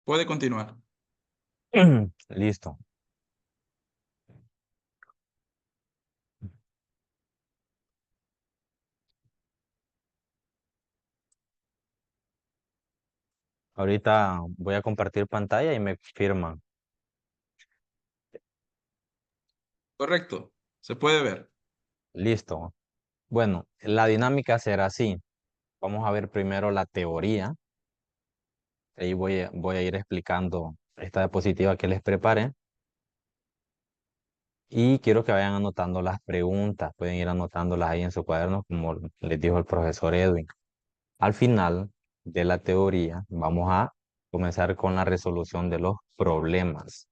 Puede continuar. Listo. Ahorita voy a compartir pantalla y me firman. Correcto. Se puede ver. Listo. Bueno, la dinámica será así. Vamos a ver primero la teoría. Ahí voy a ir explicando esta diapositiva que les preparé. Y quiero que vayan anotando las preguntas. Pueden ir anotándolas ahí en su cuaderno, como les dijo el profesor Edwin. Al final de la teoría, vamos a comenzar con la resolución de los problemas.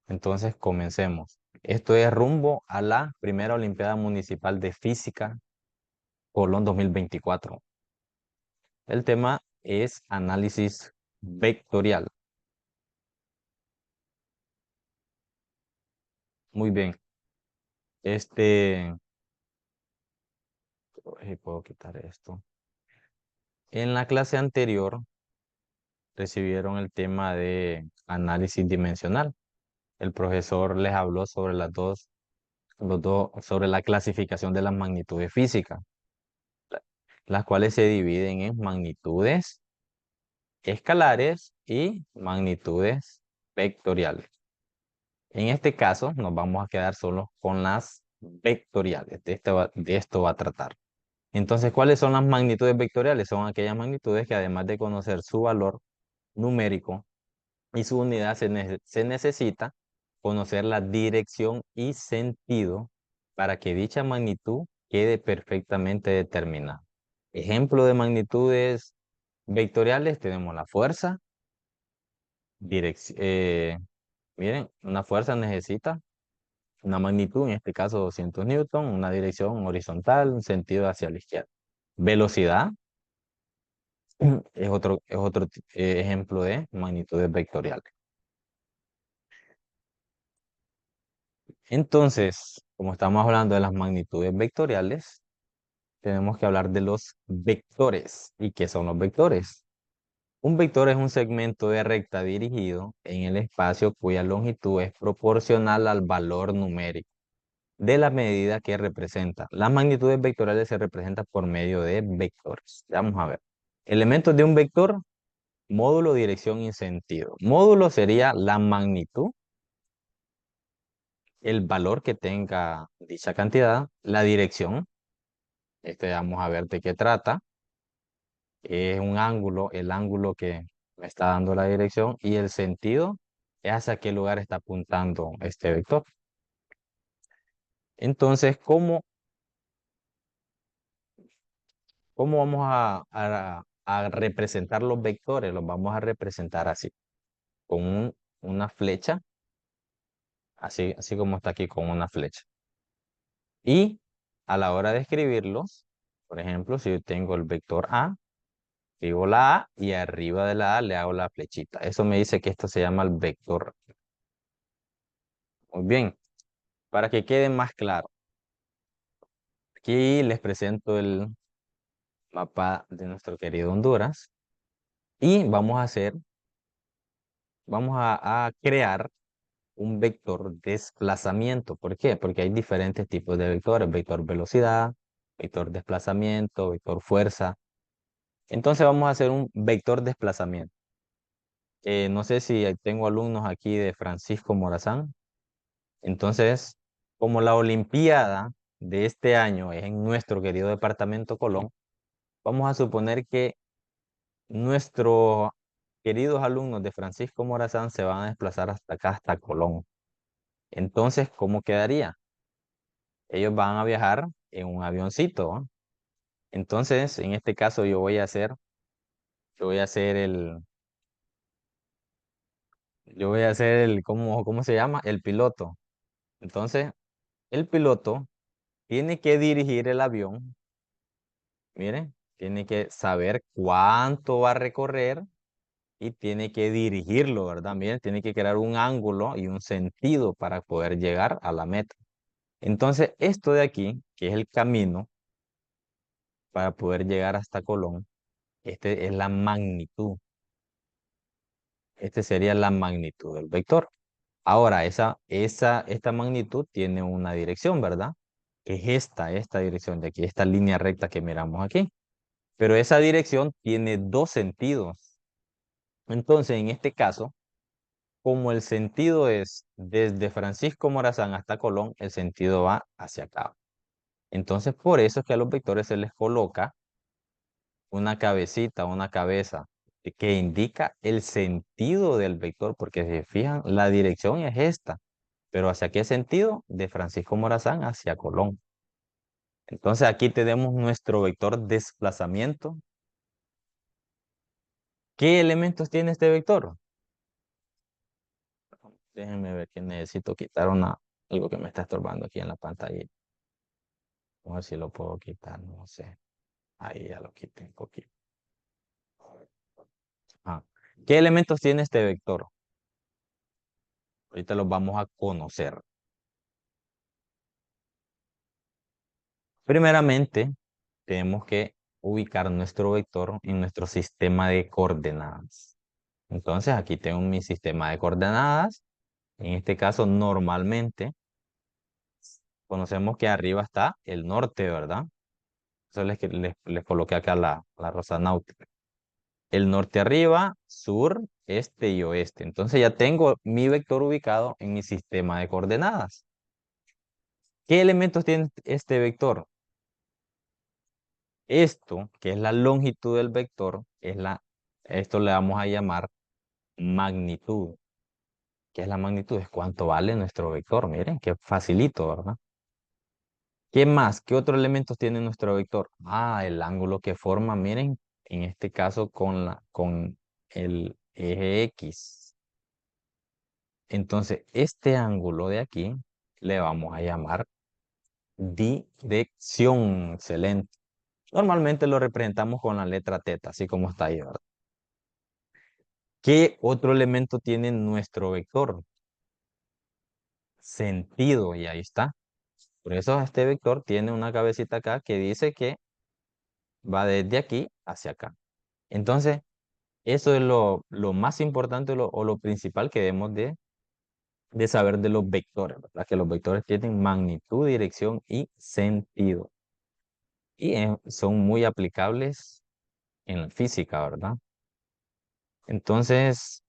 Entonces, comencemos. Esto es rumbo a la primera Olimpiada Municipal de Física Colón 2024. El tema es análisis vectorial. Muy bien. Este, puedo quitar esto. En la clase anterior recibieron el tema de análisis dimensional. El profesor les habló sobre sobre la clasificación de las magnitudes físicas, las cuales se dividen en magnitudes escalares y magnitudes vectoriales. En este caso, nos vamos a quedar solo con las vectoriales. De esto va a tratar. Entonces, ¿cuáles son las magnitudes vectoriales? Son aquellas magnitudes que además de conocer su valor numérico y su unidad, se necesita conocer la dirección y sentido para que dicha magnitud quede perfectamente determinada. Ejemplo de magnitudes vectoriales, tenemos la fuerza, miren, una fuerza necesita una magnitud, en este caso 200 newton, una dirección horizontal, un sentido hacia la izquierda. Velocidad es otro ejemplo de magnitudes vectoriales. Entonces, como estamos hablando de las magnitudes vectoriales, tenemos que hablar de los vectores. ¿Y qué son los vectores? Un vector es un segmento de recta dirigido en el espacio cuya longitud es proporcional al valor numérico de la medida que representa. Las magnitudes vectoriales se representan por medio de vectores. Vamos a ver. Elementos de un vector, módulo, dirección y sentido. Módulo sería la magnitud, el valor que tenga dicha cantidad, la dirección. Vamos a ver de qué trata. Es un ángulo, el ángulo que me está dando la dirección, y el sentido es hacia qué lugar está apuntando este vector. Entonces, ¿cómo vamos a representar los vectores? Los vamos a representar así, con una flecha, así como está aquí con una flecha. Y a la hora de escribirlos, por ejemplo, si yo tengo el vector A, escribo la A y arriba de la A le hago la flechita. Eso me dice que esto se llama el vector. Muy bien, para que quede más claro. Aquí les presento el mapa de nuestro querido Honduras y vamos a crear un vector desplazamiento. ¿Por qué? Porque hay diferentes tipos de vectores: vector velocidad, vector desplazamiento, vector fuerza. Entonces vamos a hacer un vector desplazamiento. No sé si tengo alumnos aquí de Francisco Morazán. Entonces, como la Olimpiada de este año es en nuestro querido departamento Colón, vamos a suponer que nuestros queridos alumnos de Francisco Morazán se van a desplazar hasta acá, hasta Colón. Entonces, ¿cómo quedaría? Ellos van a viajar en un avioncito, ¿va? Entonces, en este caso yo voy a ser el, ¿cómo se llama? El piloto. Entonces, el piloto tiene que dirigir el avión, miren, tiene que saber cuánto va a recorrer y tiene que dirigirlo, ¿verdad? Miren, tiene que crear un ángulo y un sentido para poder llegar a la meta. Entonces, esto de aquí, que es el camino para poder llegar hasta Colón, este es la magnitud. Este sería la magnitud del vector. Ahora, esta magnitud tiene una dirección, ¿verdad? Que es esta dirección de aquí, esta línea recta que miramos aquí. Pero esa dirección tiene dos sentidos. Entonces, en este caso, como el sentido es desde Francisco Morazán hasta Colón, el sentido va hacia acá. Entonces, por eso es que a los vectores se les coloca una cabecita, una cabeza que indica el sentido del vector, porque si se fijan, la dirección es esta, pero ¿hacia qué sentido? De Francisco Morazán hacia Colón. Entonces aquí tenemos nuestro vector desplazamiento. ¿Qué elementos tiene este vector? Déjenme ver que necesito quitar algo que me está estorbando aquí en la pantalla. A ver si lo puedo quitar, no sé. Ahí ya lo quité un poquito. Ah, ¿qué elementos tiene este vector? Ahorita los vamos a conocer. Primeramente, tenemos que ubicar nuestro vector en nuestro sistema de coordenadas. Entonces, aquí tengo mi sistema de coordenadas. En este caso, normalmente, conocemos que arriba está el norte, ¿verdad? Eso les coloqué acá la rosa náutica. El norte arriba, sur, este y oeste. Entonces ya tengo mi vector ubicado en mi sistema de coordenadas. ¿Qué elementos tiene este vector? Esto, que es la longitud del vector, esto le vamos a llamar magnitud. ¿Qué es la magnitud? Es cuánto vale nuestro vector. Miren, qué facilito, ¿verdad? ¿Qué más? ¿Qué otros elementos tiene nuestro vector? Ah, el ángulo que forma, miren, en este caso con el eje X. Entonces, este ángulo de aquí le vamos a llamar dirección. Excelente. Normalmente lo representamos con la letra teta, así como está ahí, ¿verdad? ¿Qué otro elemento tiene nuestro vector? Sentido, y ahí está. Por eso este vector tiene una cabecita acá que dice que va desde aquí hacia acá. Entonces, eso es lo más importante o lo principal que debemos de saber de los vectores, ¿verdad? Que los vectores tienen magnitud, dirección y sentido. Y son muy aplicables en la física, ¿verdad? Entonces,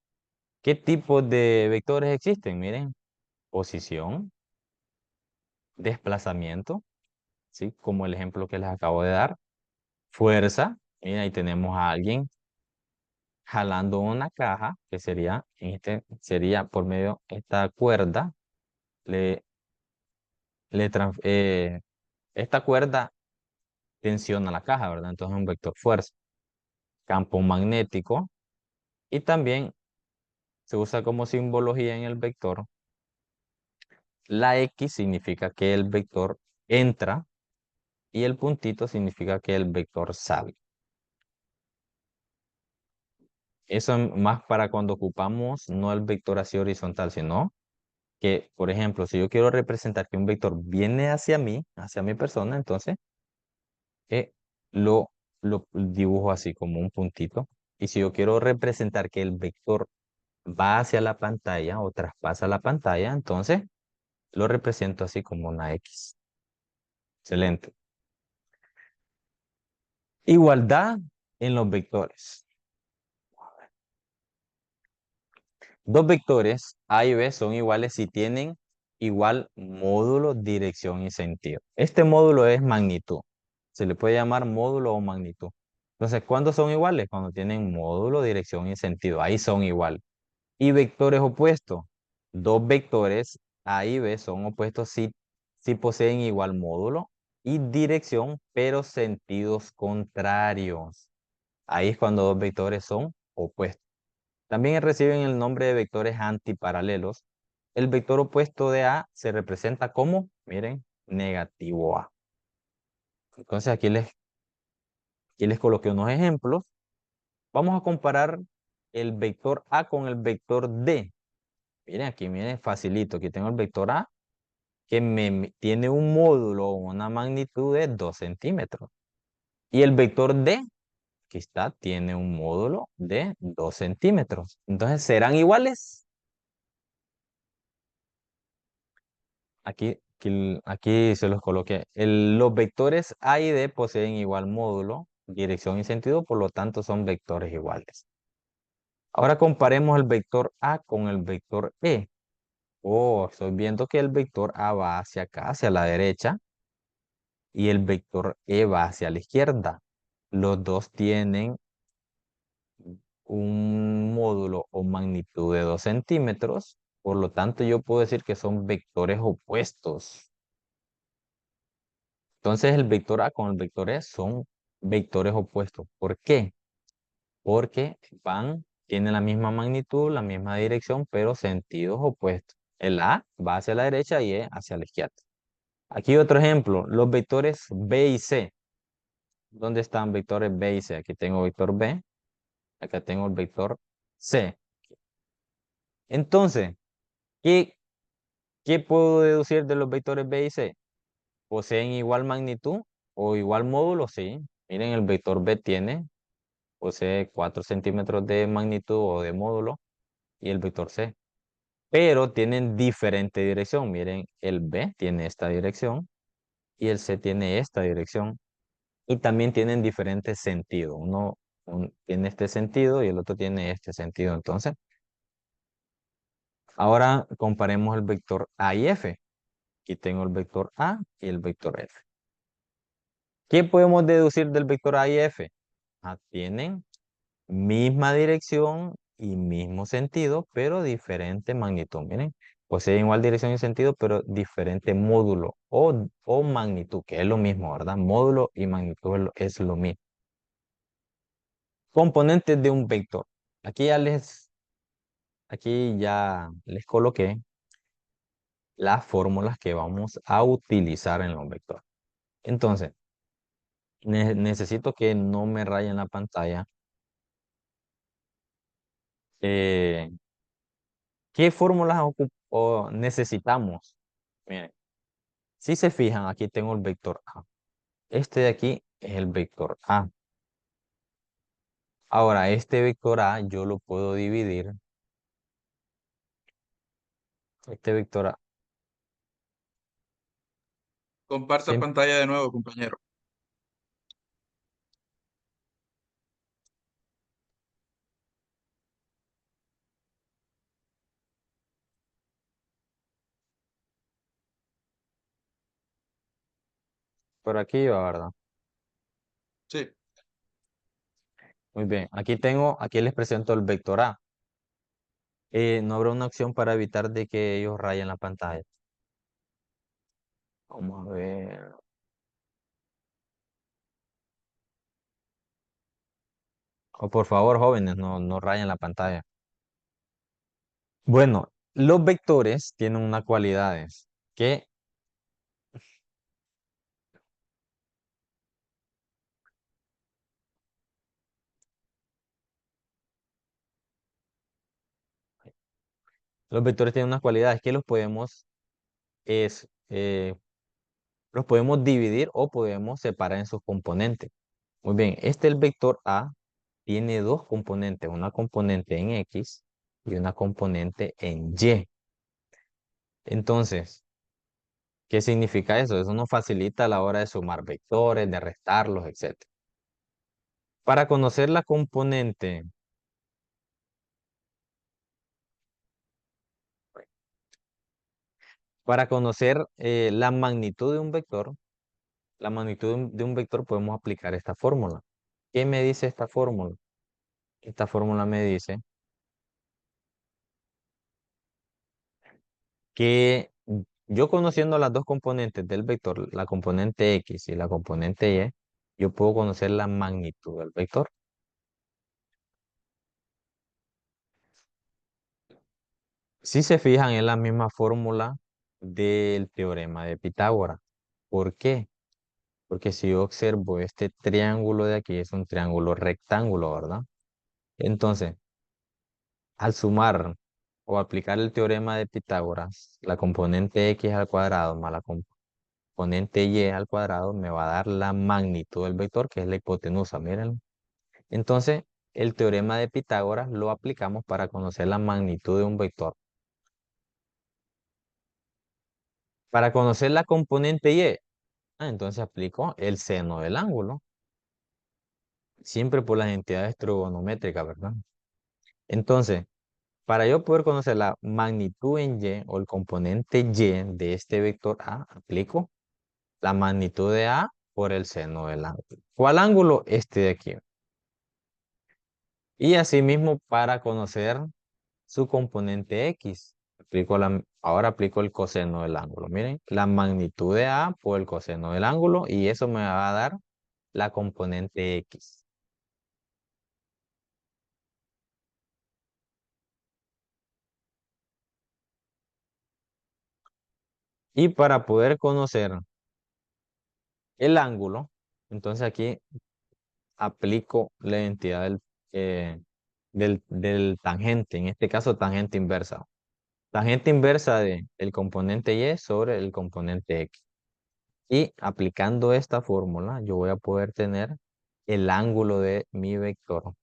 ¿qué tipos de vectores existen? Miren, posición, desplazamiento, ¿sí? Como el ejemplo que les acabo de dar. Fuerza, miren, ahí tenemos a alguien jalando una caja, que sería por medio de esta cuerda, le, le trans- esta cuerda tensiona la caja, ¿verdad? Entonces es un vector fuerza. Campo magnético, y también se usa como simbología en el vector. La X significa que el vector entra y el puntito significa que el vector sale. Eso es más para cuando ocupamos no el vector así horizontal, sino que, por ejemplo, si yo quiero representar que un vector viene hacia mí, hacia mi persona, entonces eh, lo, lo dibujo así como un puntito. Y si yo quiero representar que el vector va hacia la pantalla o traspasa la pantalla, entonces lo represento así como una X. Excelente. Igualdad en los vectores. Dos vectores A y B son iguales si tienen igual módulo, dirección y sentido. Este módulo es magnitud. Se le puede llamar módulo o magnitud. Entonces, ¿cuándo son iguales? Cuando tienen módulo, dirección y sentido. Ahí son iguales. Y vectores opuestos. Dos vectores A y B son opuestos si poseen igual módulo y dirección, pero sentidos contrarios. Ahí es cuando dos vectores son opuestos. También reciben el nombre de vectores antiparalelos. El vector opuesto de A se representa como, miren, negativo A. Entonces aquí les coloqué unos ejemplos. Vamos a comparar el vector A con el vector D. Miren aquí, miren, facilito. Aquí tengo el vector A que tiene un módulo o una magnitud de 2 centímetros. Y el vector D aquí está, tiene un módulo de 2 centímetros. Entonces, ¿serán iguales? Aquí se los coloqué. Los vectores A y D poseen igual módulo, dirección y sentido, por lo tanto son vectores iguales. Ahora comparemos el vector A con el vector E. Oh, estoy viendo que el vector A va hacia acá, hacia la derecha, y el vector E va hacia la izquierda. Los dos tienen un módulo o magnitud de 2 centímetros, por lo tanto yo puedo decir que son vectores opuestos. Entonces el vector A con el vector E son vectores opuestos. ¿Por qué? Porque tienen la misma magnitud, la misma dirección, pero sentidos opuestos. El A va hacia la derecha y E hacia la izquierda. Aquí otro ejemplo, los vectores B y C. ¿Dónde están vectores B y C? Aquí tengo vector B, acá tengo el vector C. Entonces, ¿qué, qué puedo deducir de los vectores B y C? ¿Poseen igual magnitud o igual módulo? Sí. Miren, el vector B posee 4 centímetros de magnitud o de módulo y el vector C. Pero tienen diferente dirección. Miren, el B tiene esta dirección y el C tiene esta dirección. Y también tienen diferentes sentidos. Tiene este sentido y el otro tiene este sentido. Entonces, ahora comparemos el vector A y F. Aquí tengo el vector A y el vector F. ¿Qué podemos deducir del vector A y F? Tienen misma dirección y mismo sentido, pero diferente magnitud. Miren, poseen igual dirección y sentido, pero diferente módulo o magnitud, que es lo mismo, ¿verdad? Módulo y magnitud es lo mismo. Componentes de un vector. Aquí ya les coloqué las fórmulas que vamos a utilizar en los vectores. Entonces, necesito que no me rayen la pantalla. Eh, ¿Qué fórmulas necesitamos? Miren, si se fijan, aquí tengo el vector A. Este de aquí es el vector A. Ahora, este vector A yo lo puedo dividir. Este vector A. Comparta Siem- pantalla de nuevo, compañero. por aquí va, ¿verdad? Sí, Muy bien. Aquí les presento el vector A. No habrá una opción para evitar de que ellos rayen la pantalla. Vamos a ver. O por favor, jóvenes, no rayen la pantalla. Bueno, los vectores tienen unas cualidades que los vectores tienen unas cualidades que es, eh, los podemos dividir o podemos separar en sus componentes. Muy bien, el vector A tiene dos componentes, una componente en X y una componente en Y. Entonces, ¿qué significa eso? Eso nos facilita a la hora de sumar vectores, de restarlos, etc. Para conocer la componente, para conocer la magnitud de un vector, la magnitud de un vector podemos aplicar esta fórmula. ¿Qué me dice esta fórmula? Esta fórmula me dice que yo conociendo las dos componentes del vector, la componente X y la componente Y, yo puedo conocer la magnitud del vector. Si se fijan, es la misma fórmula del teorema de Pitágoras. ¿Por qué? Porque si yo observo este triángulo de aquí, es un triángulo rectángulo, ¿verdad? Entonces, al sumar o aplicar el teorema de Pitágoras, la componente X al cuadrado más la componente Y al cuadrado me va a dar la magnitud del vector, que es la hipotenusa, miren. Entonces, el teorema de Pitágoras lo aplicamos para conocer la magnitud de un vector. Para conocer la componente y, entonces aplico el seno del ángulo, siempre por las entidades trigonométricas, ¿verdad? Entonces, para yo poder conocer la magnitud en y o el componente y de este vector A, aplico la magnitud de A por el seno del ángulo. ¿Cuál ángulo? Este de aquí. Y asimismo, para conocer su componente X, ahora aplico el coseno del ángulo. Miren, la magnitud de A por el coseno del ángulo y eso me va a dar la componente X. Y para poder conocer el ángulo, entonces aquí aplico la identidad del tangente, en este caso tangente inversa. Tangente inversa del componente Y sobre el componente X. Y aplicando esta fórmula, yo voy a poder tener el ángulo de mi vector.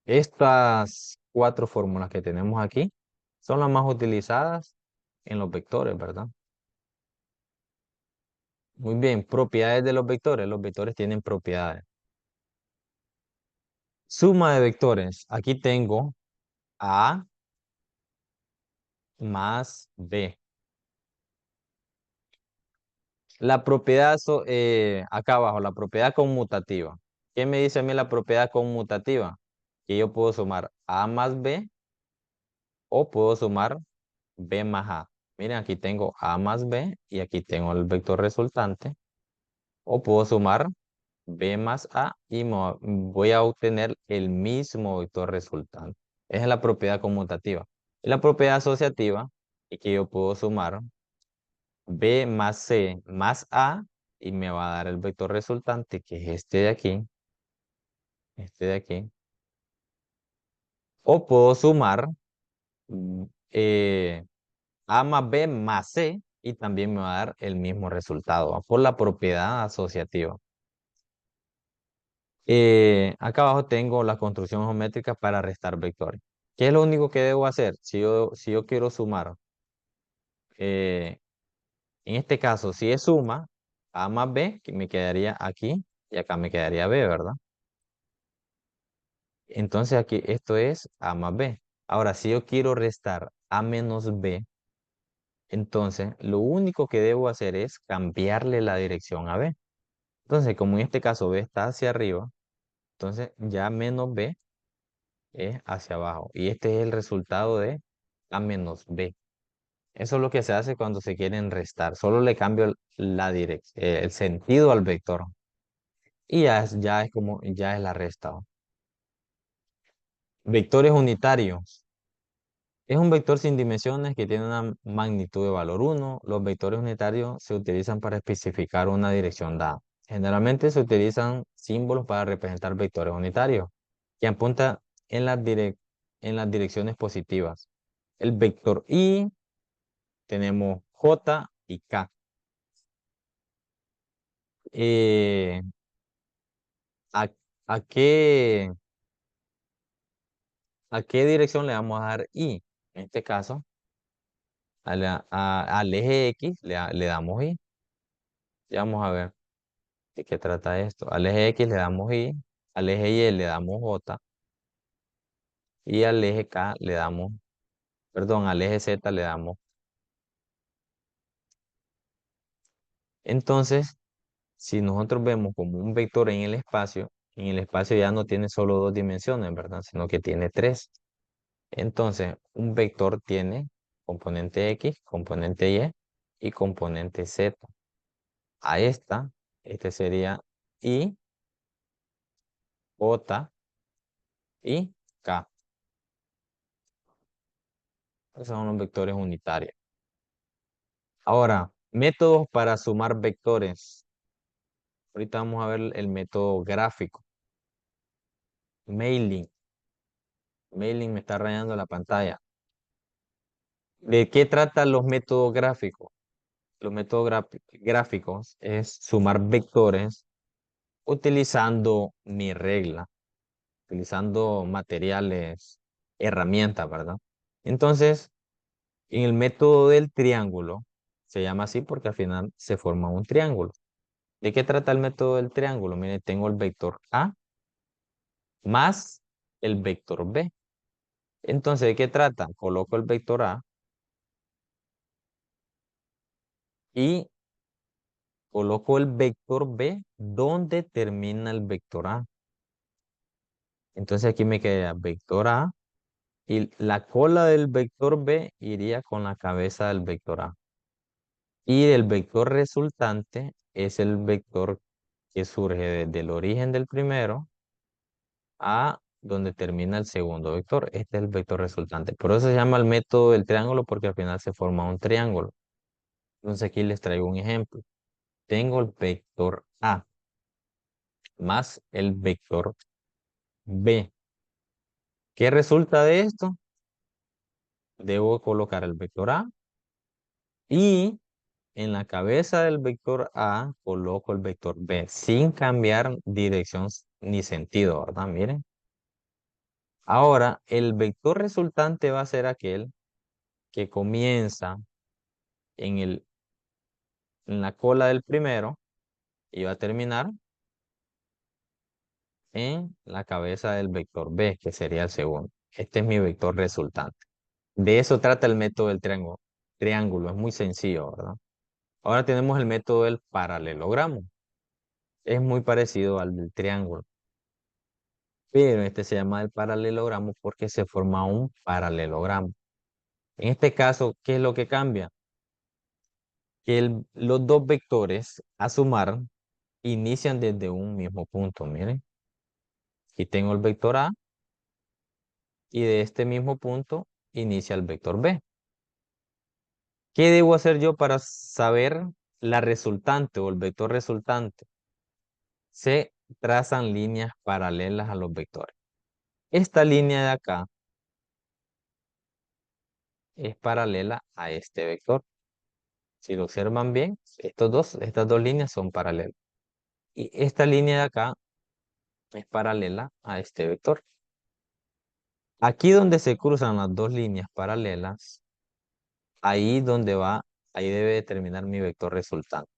Estas cuatro fórmulas que tenemos aquí son las más utilizadas en los vectores, ¿verdad? Muy bien, propiedades de los vectores. Los vectores tienen propiedades. Suma de vectores. Aquí tengo A más B. La propiedad, acá abajo, la propiedad conmutativa. ¿Qué me dice a mí la propiedad conmutativa? Que yo puedo sumar A más B o puedo sumar B más A. Miren, aquí tengo A más B y aquí tengo el vector resultante. O puedo sumar B más A y voy a obtener el mismo vector resultante. Esa es la propiedad conmutativa. Y la propiedad asociativa es que yo puedo sumar B más C más A y me va a dar el vector resultante, que es este de aquí. O puedo sumar mm, eh, A más B más C y también me va a dar el mismo resultado, ¿va? Por la propiedad asociativa. Acá abajo tengo la construcción geométrica para restar vectores. ¿Qué es lo único que debo hacer? Si yo quiero sumar, eh, en este caso, si es suma, A más B, que me quedaría aquí y acá me quedaría B, ¿verdad? Entonces aquí esto es A más B. Ahora, si yo quiero restar A menos B, entonces lo único que debo hacer es cambiarle la dirección a B. Entonces, como en este caso B está hacia arriba, entonces ya menos B es hacia abajo. Y este es el resultado de A menos B. Eso es lo que se hace cuando se quieren restar. Solo le cambio el sentido al vector. Y ya es la resta. Vectores unitarios. Es un vector sin dimensiones que tiene una magnitud de valor 1. Los vectores unitarios se utilizan para especificar una dirección dada. Generalmente se utilizan símbolos para representar vectores unitarios que apuntan en las direcciones positivas. El vector I, tenemos J y K. Eh, ¿a, a qué, a qué dirección le vamos a dar I? En este caso, al eje X le damos I. Ya vamos a ver de qué trata esto. Al eje X le damos Y, al eje Y le damos J y al eje K le damos, perdón, al eje Z le damos. Entonces, si nosotros vemos como un vector en el espacio ya no tiene solo dos dimensiones, ¿verdad? Sino que tiene tres. Entonces, un vector tiene componente X, componente Y y componente Z. A este sería Y, J y K. Esos son los vectores unitarios. Ahora, métodos para sumar vectores. Ahorita vamos a ver el método gráfico. Mailing. Mailing me está rayando la pantalla. ¿De qué tratan los métodos gráficos? Los métodos gráficos es sumar vectores utilizando mi regla. utilizando materiales, herramientas, ¿verdad? Entonces, en el método del triángulo, se llama así porque al final se forma un triángulo. ¿De qué trata el método del triángulo? Mire, tengo el vector A más el vector B. Entonces, ¿de qué trata? Coloco el vector A y coloco el vector B donde termina el vector A. Entonces aquí me queda vector A y la cola del vector B iría con la cabeza del vector A. Y el vector resultante es el vector que surge desde el origen del primero a donde termina el segundo vector. Este es el vector resultante. Por eso se llama el método del triángulo porque al final se forma un triángulo. Entonces aquí les traigo un ejemplo. Tengo el vector A más el vector B. ¿Qué resulta de esto? Debo colocar el vector A y en la cabeza del vector A coloco el vector B sin cambiar dirección ni sentido, ¿verdad? Miren. Ahora, el vector resultante va a ser aquel que comienza en en la cola del primero y va a terminar en la cabeza del vector B, que sería el segundo. Este es mi vector resultante. De eso trata el método del triángulo. Triángulo, es muy sencillo, ¿verdad? Ahora tenemos el método del paralelogramo. Es muy parecido al del triángulo, pero este se llama el paralelogramo porque se forma un paralelogramo. En este caso, ¿qué es lo que cambia? Que los dos vectores a sumar inician desde un mismo punto. Miren, aquí tengo el vector A y de este mismo punto inicia el vector B. ¿Qué debo hacer yo para saber la resultante o el vector resultante? Se trazan líneas paralelas a los vectores. Esta línea de acá es paralela a este vector. Si lo observan bien, estas dos líneas son paralelas. Y esta línea de acá es paralela a este vector. Aquí donde se cruzan las dos líneas paralelas, ahí donde va, ahí debe determinar mi vector resultante.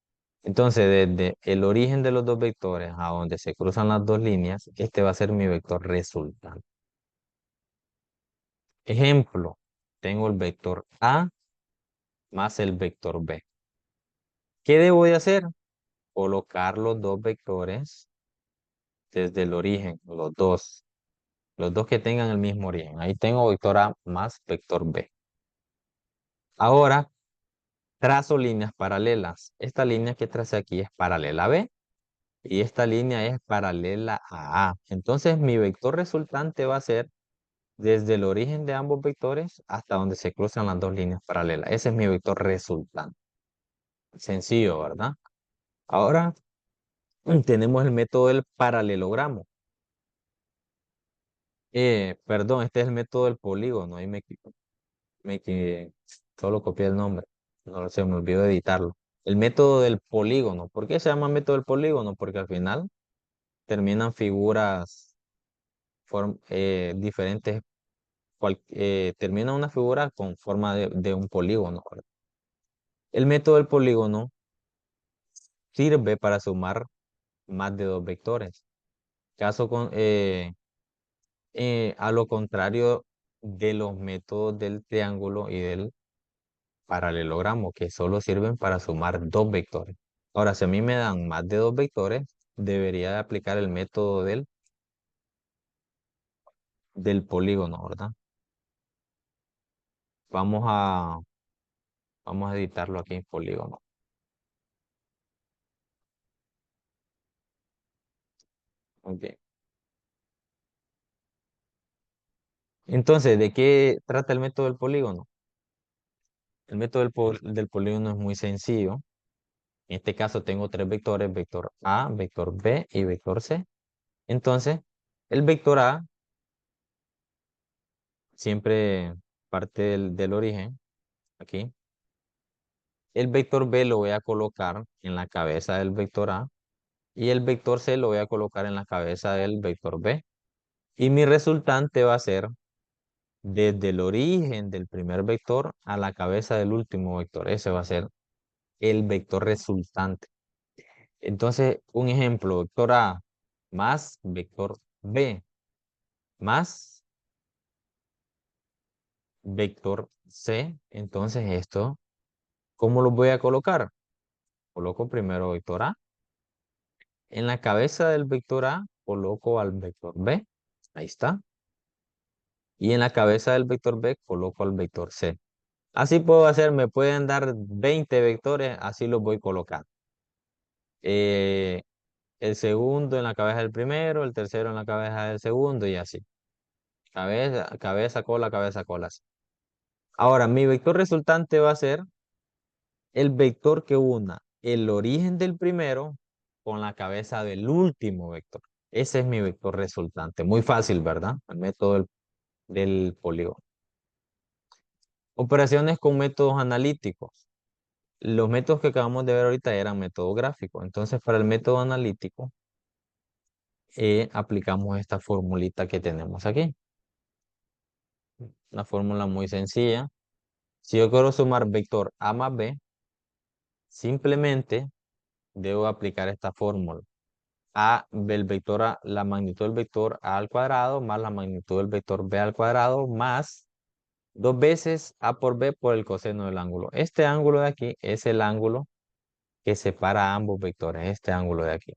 Entonces, desde el origen de los dos vectores a donde se cruzan las dos líneas, este va a ser mi vector resultante. Ejemplo, tengo el vector A más el vector B. ¿Qué debo de hacer? Colocar los dos vectores desde el origen, los dos que tengan el mismo origen. Ahí tengo vector A más vector B. Ahora, trazo líneas paralelas. Esta línea que tracé aquí es paralela a B y esta línea es paralela a A. Entonces, mi vector resultante va a ser desde el origen de ambos vectores hasta donde se cruzan las dos líneas paralelas. Ese es mi vector resultante. Sencillo, ¿verdad? Ahora tenemos el método del paralelogramo. Perdón, este es el método del polígono. Ahí solo copié el nombre. No se me olvidó editarlo. El método del polígono. ¿Por qué se llama método del polígono? Porque al final terminan figuras diferentes. Termina una figura con forma de un polígono, ¿verdad? El método del polígono sirve para sumar más de dos vectores. A lo contrario de los métodos del triángulo y del paralelogramo, que solo sirven para sumar dos vectores. Ahora, si a mí me dan más de dos vectores, debería de aplicar el método del polígono, ¿verdad? Vamos a, vamos a editarlo aquí en polígono. Ok. Entonces, ¿de qué trata el método del polígono? El método del polígono es muy sencillo. En este caso tengo tres vectores, vector A, vector B y vector C. Entonces, el vector A siempre parte del origen, aquí. El vector B lo voy a colocar en la cabeza del vector A y el vector C lo voy a colocar en la cabeza del vector B. Y mi resultante va a ser desde el origen del primer vector a la cabeza del último vector. Ese va a ser el vector resultante. Entonces, un ejemplo, vector A más vector B más vector C. Entonces, esto, ¿cómo lo voy a colocar? Coloco primero vector A. En la cabeza del vector A, coloco al vector B. Ahí está. Y en la cabeza del vector B, coloco al vector C. Así puedo hacer, me pueden dar 20 vectores, así los voy colocando. Eh, el segundo en la cabeza del primero, el tercero en la cabeza del segundo y así. Cabeza, cabeza, cola, cabeza, cola. Así. Ahora, mi vector resultante va a ser el vector que una el origen del primero con la cabeza del último vector. Ese es mi vector resultante. Muy fácil, ¿verdad? El método del polígono. Operaciones con métodos analíticos. Los métodos que acabamos de ver ahorita eran método gráfico. Entonces, para el método analítico, aplicamos esta formulita que tenemos aquí. Una fórmula muy sencilla. Si yo quiero sumar vector A más B, simplemente debo aplicar esta fórmula. A del vector A, la magnitud del vector A al cuadrado más la magnitud del vector B al cuadrado más dos veces A por B por el coseno del ángulo. Este ángulo de aquí es el ángulo que separa ambos vectores, este ángulo de aquí.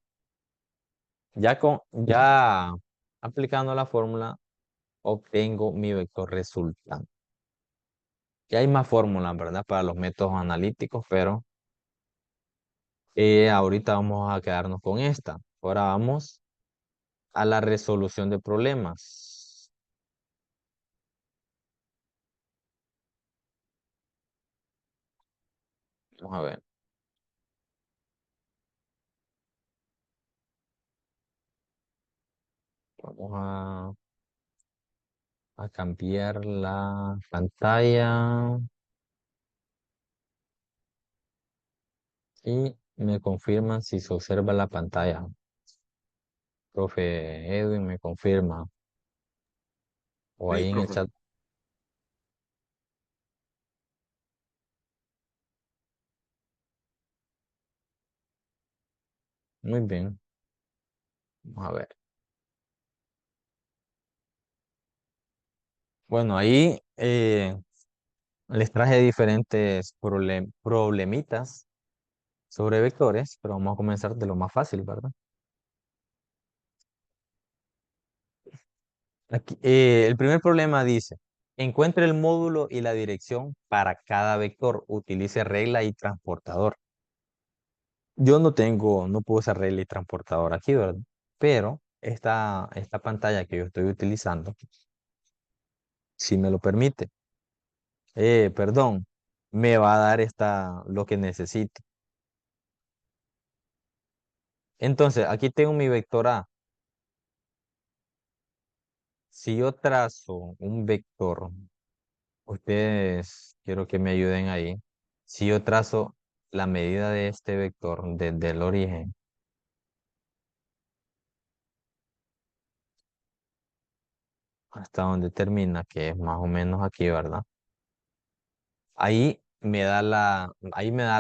Ya aplicando la fórmula, obtengo mi vector resultante. Y hay más fórmulas, ¿verdad? Para los métodos analíticos, pero ahorita vamos a quedarnos con esta. Ahora vamos a la resolución de problemas. Vamos a ver. Vamos a cambiar la pantalla y me confirman si se observa la pantalla. Profe Edwin me confirma. O Sí, ahí en el profe. chat. Muy bien. Vamos a ver. Bueno, ahí les traje diferentes problemitas sobre vectores, pero vamos a comenzar de lo más fácil, ¿verdad? Aquí, el primer problema dice, encuentre el módulo y la dirección para cada vector, utilice regla y transportador. Yo no puedo usar regla y transportador aquí, ¿verdad? Pero esta pantalla que yo estoy utilizando, si me lo permite, perdón, me va a dar lo que necesito. Entonces, aquí tengo mi vector A. Si yo trazo un vector, ustedes quiero que me ayuden ahí. Si yo trazo la medida de este vector desde el origen hasta donde termina, que es más o menos aquí, ¿verdad? Ahí me da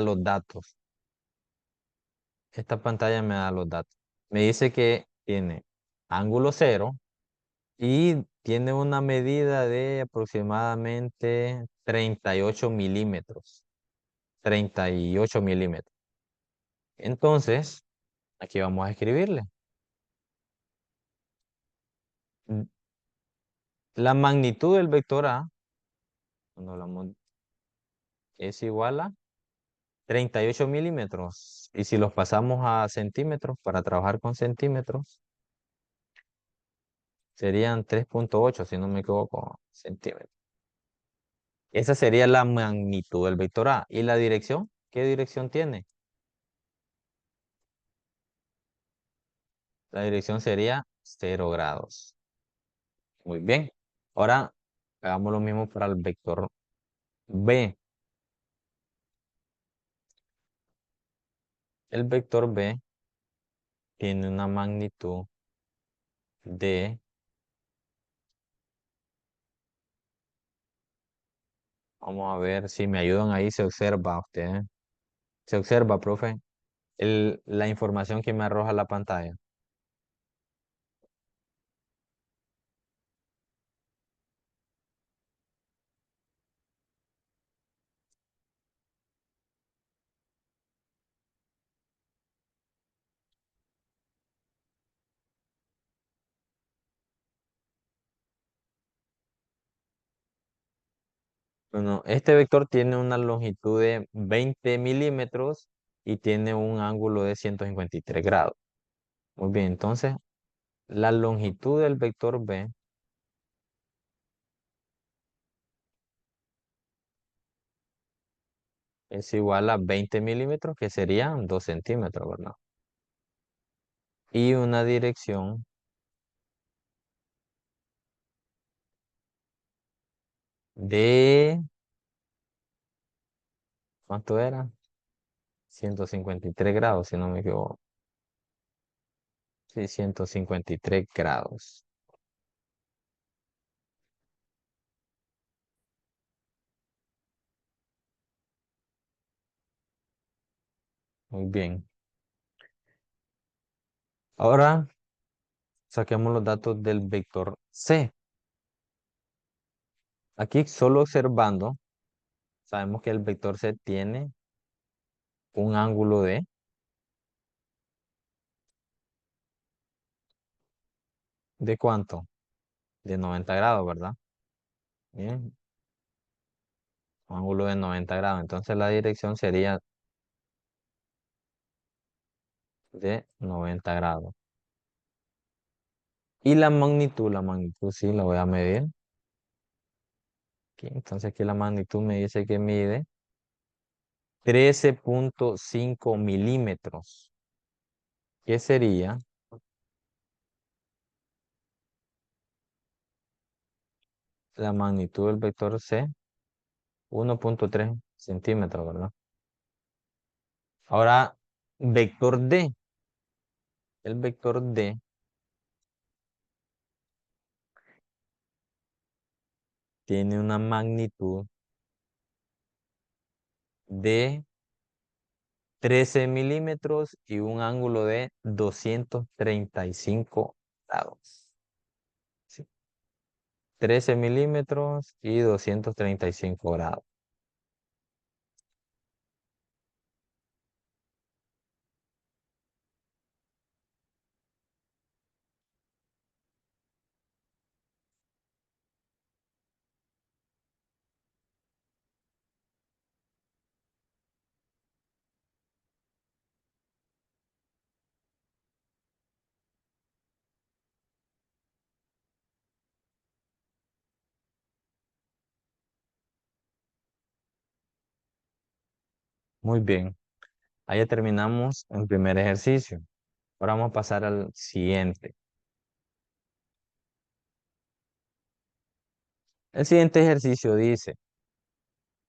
los datos. Esta pantalla me da los datos. Me dice que tiene ángulo cero y tiene una medida de aproximadamente 38 milímetros. 38 milímetros. Entonces, aquí vamos a escribirle. La magnitud del vector A, cuando hablamos, es igual a 38 milímetros. Y si los pasamos a centímetros, para trabajar con centímetros, serían 3,8 si no me equivoco, centímetros. Esa sería la magnitud del vector A. ¿Y la dirección? ¿Qué dirección tiene? La dirección sería 0 grados. Muy bien. Ahora hagamos lo mismo para el vector B. El vector B tiene una magnitud de Vamos a ver si me ayudan ahí, se observa usted. ¿Eh? Se observa, profe, la información que me arroja la pantalla. Bueno, este vector tiene una longitud de 20 milímetros y tiene un ángulo de 153 grados. Muy bien, entonces la longitud del vector B es igual a 20 milímetros, que serían 2 centímetros, ¿verdad? Y una dirección de, ¿cuánto era? 153 grados, si no me equivoco. Sí, 153 grados. Muy bien. Ahora saquemos los datos del vector C. Aquí solo observando, sabemos que el vector C tiene un ángulo ¿de cuánto? De 90 grados, ¿verdad? Bien, un ángulo de 90 grados. Entonces la dirección sería de 90 grados. Y la magnitud sí la voy a medir. Aquí, entonces aquí la magnitud me dice que mide 13,5 milímetros. ¿Qué sería la magnitud del vector C? 1,3 centímetros, ¿verdad? Ahora, vector D. El vector D tiene una magnitud de 13 milímetros y un ángulo de 235 grados. Sí, 13 milímetros y 235 grados. Muy bien. Ahí ya terminamos el primer ejercicio. Ahora vamos a pasar al siguiente. El siguiente ejercicio dice,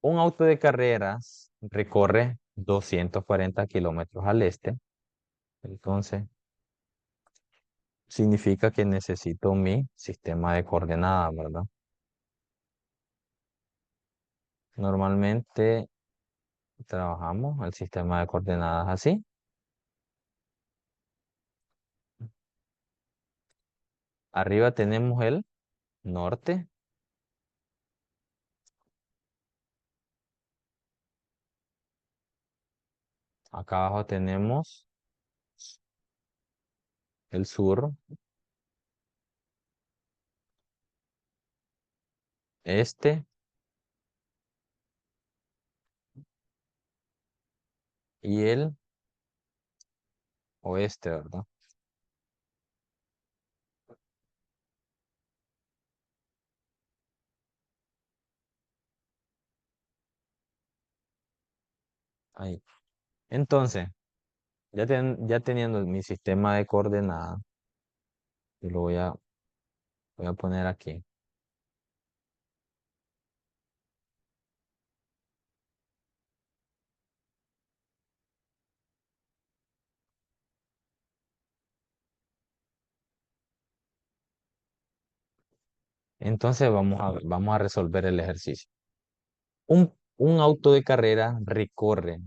un auto de carreras recorre 240 kilómetros al este. Entonces, significa que necesito mi sistema de coordenadas, ¿verdad? Normalmente trabajamos el sistema de coordenadas así. Arriba tenemos el norte, acá abajo tenemos el sur, este y el oeste, ¿verdad? Ahí. Entonces, ya teniendo mi sistema de coordenadas, y lo voy a poner aquí. Entonces vamos a resolver el ejercicio. Un auto de carrera recorre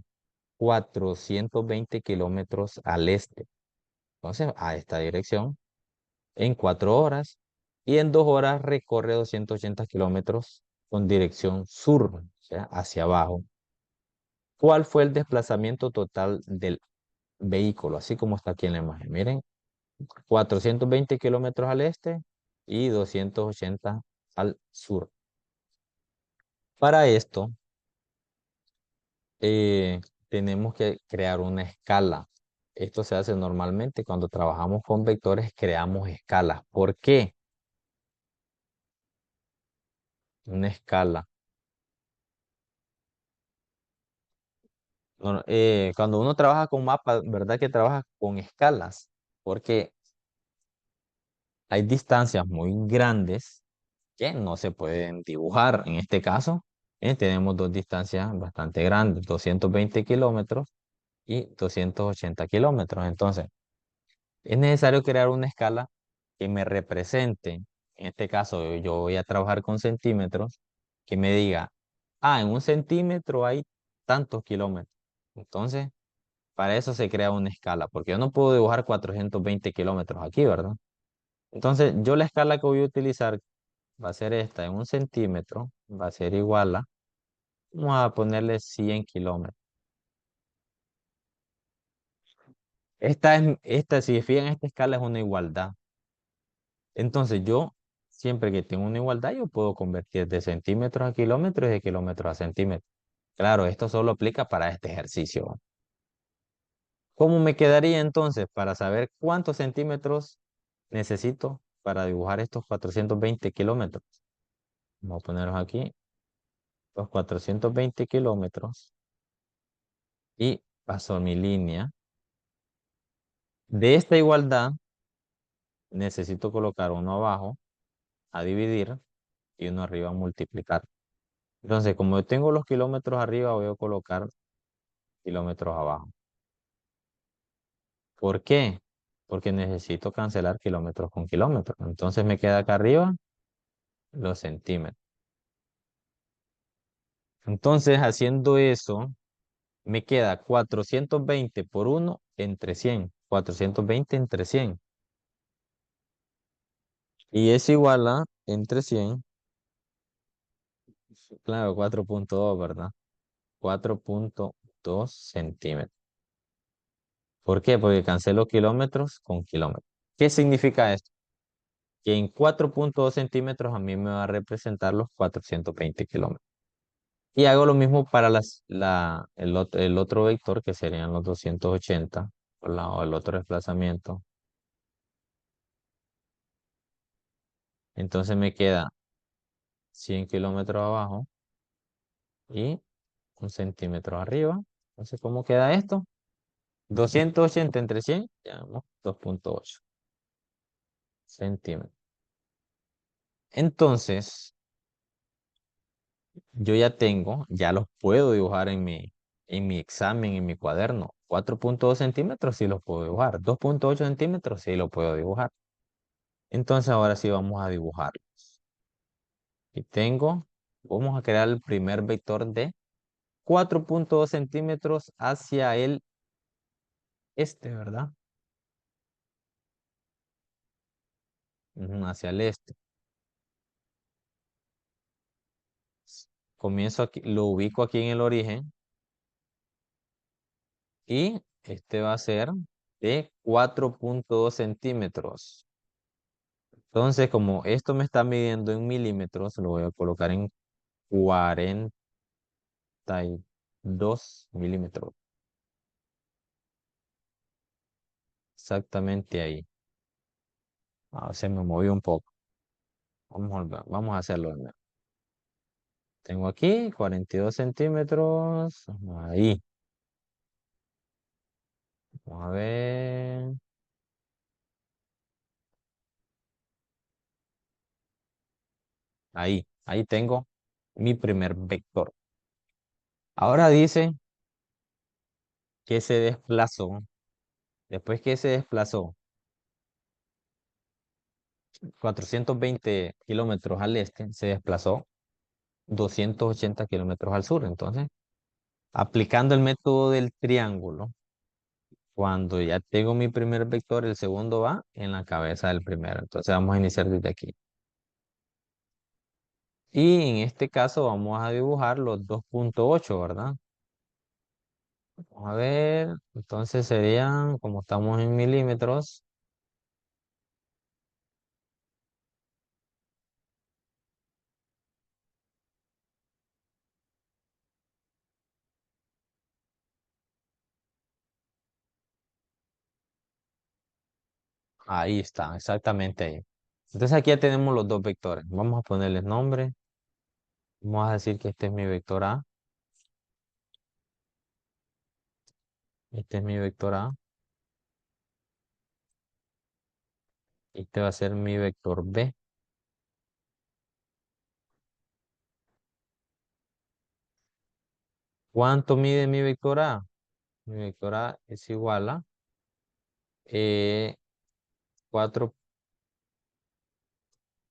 420 kilómetros al este, entonces a esta dirección, en 4 horas, y en 2 horas recorre 280 kilómetros con dirección sur, o sea, hacia abajo. ¿Cuál fue el desplazamiento total del vehículo? Así como está aquí en la imagen. Miren, 420 kilómetros al este y 280 al sur. Para esto, eh, tenemos que crear una escala. Esto se hace normalmente cuando trabajamos con vectores, creamos escalas. ¿Por qué? Una escala. Cuando uno trabaja con mapas, ¿verdad que trabaja con escalas? Porque hay distancias muy grandes que no se pueden dibujar. En este caso, tenemos dos distancias bastante grandes, 220 kilómetros y 280 kilómetros. Entonces, es necesario crear una escala que me represente. En este caso, yo voy a trabajar con centímetros, que me diga, en 1 centímetro hay tantos kilómetros. Entonces, para eso se crea una escala, porque yo no puedo dibujar 420 kilómetros aquí, ¿verdad? Entonces, yo la escala que voy a utilizar va a ser esta, en 1 centímetro, va a ser igual a, vamos a ponerle 100 kilómetros. Si se fijan, esta escala es una igualdad. Entonces yo, siempre que tengo una igualdad, yo puedo convertir de centímetros a kilómetros y de kilómetros a centímetros. Claro, esto solo aplica para este ejercicio. ¿Cómo me quedaría entonces para saber cuántos centímetros necesito para dibujar estos 420 kilómetros? Vamos a ponerlos aquí, los 420 kilómetros, y paso mi línea. De esta igualdad necesito colocar uno abajo a dividir y uno arriba a multiplicar. Entonces, como yo tengo los kilómetros arriba, voy a colocar kilómetros abajo. ¿Por qué? Porque necesito cancelar kilómetros con kilómetros. Entonces me queda acá arriba los centímetros. Entonces, haciendo eso, me queda 420 por 1 entre 100. 420 entre 100. Y es igual a entre 100, claro, 4,2, ¿verdad? 4,2 centímetros. ¿Por qué? Porque cancelo kilómetros con kilómetros. ¿Qué significa esto? Que en 4,2 centímetros a mí me va a representar los 420 kilómetros. Y hago lo mismo para el otro vector, que serían los 280, o el otro desplazamiento. Entonces me queda 100 kilómetros abajo y 1 centímetro arriba. Entonces, ¿cómo queda esto? 280 entre 100, llamamos 2,8 centímetros. Entonces, yo ya los puedo dibujar en mi examen, en mi cuaderno. 4,2 centímetros sí los puedo dibujar. 2,8 centímetros sí lo puedo dibujar. Entonces ahora sí vamos a dibujar. Y vamos a crear el primer vector de 4,2 centímetros hacia el este, ¿verdad? Ujú, hacia el este. Comienzo aquí, lo ubico aquí en el origen y este va a ser de 4,2 centímetros. Entonces, como esto me está midiendo en milímetros, lo voy a colocar en 42 milímetros. Exactamente ahí. Se me movió un poco. Vamos a hacerlo de nuevo. Tengo aquí 42 centímetros. Ahí. Vamos a ver. Ahí tengo mi primer vector. Ahora dice que se desplazó. Después que se desplazó 420 kilómetros al este, se desplazó 280 kilómetros al sur. Entonces, aplicando el método del triángulo, cuando ya tengo mi primer vector, el segundo va en la cabeza del primero. Entonces vamos a iniciar desde aquí. Y en este caso vamos a dibujar los 2,8, ¿verdad? Vamos a ver, entonces serían, como estamos en milímetros, ahí está, exactamente ahí. Entonces aquí ya tenemos los dos vectores. Vamos a ponerles nombre. Vamos a decir que este es mi vector A. Este es mi vector A. Este va a ser mi vector B. ¿Cuánto mide mi vector A? Mi vector A es igual a eh, 4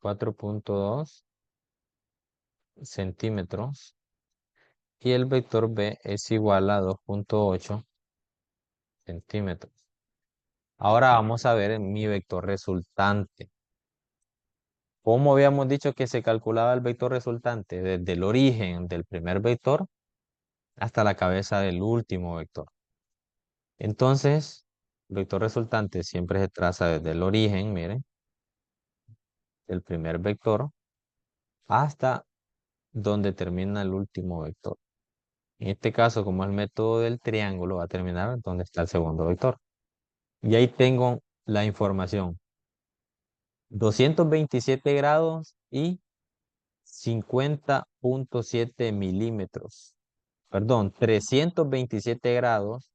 4,2 centímetros. Y el vector B es igual a 2,8 centímetros. Ahora vamos a ver mi vector resultante. ¿Cómo habíamos dicho que se calculaba el vector resultante? Desde el origen del primer vector hasta la cabeza del último vector. Entonces, el vector resultante siempre se traza desde el origen, miren, del primer vector hasta donde termina el último vector. En este caso, como es el método del triángulo, va a terminar donde está el segundo vector. Y ahí tengo la información. 227 grados y 50,7 milímetros. Perdón, 327 grados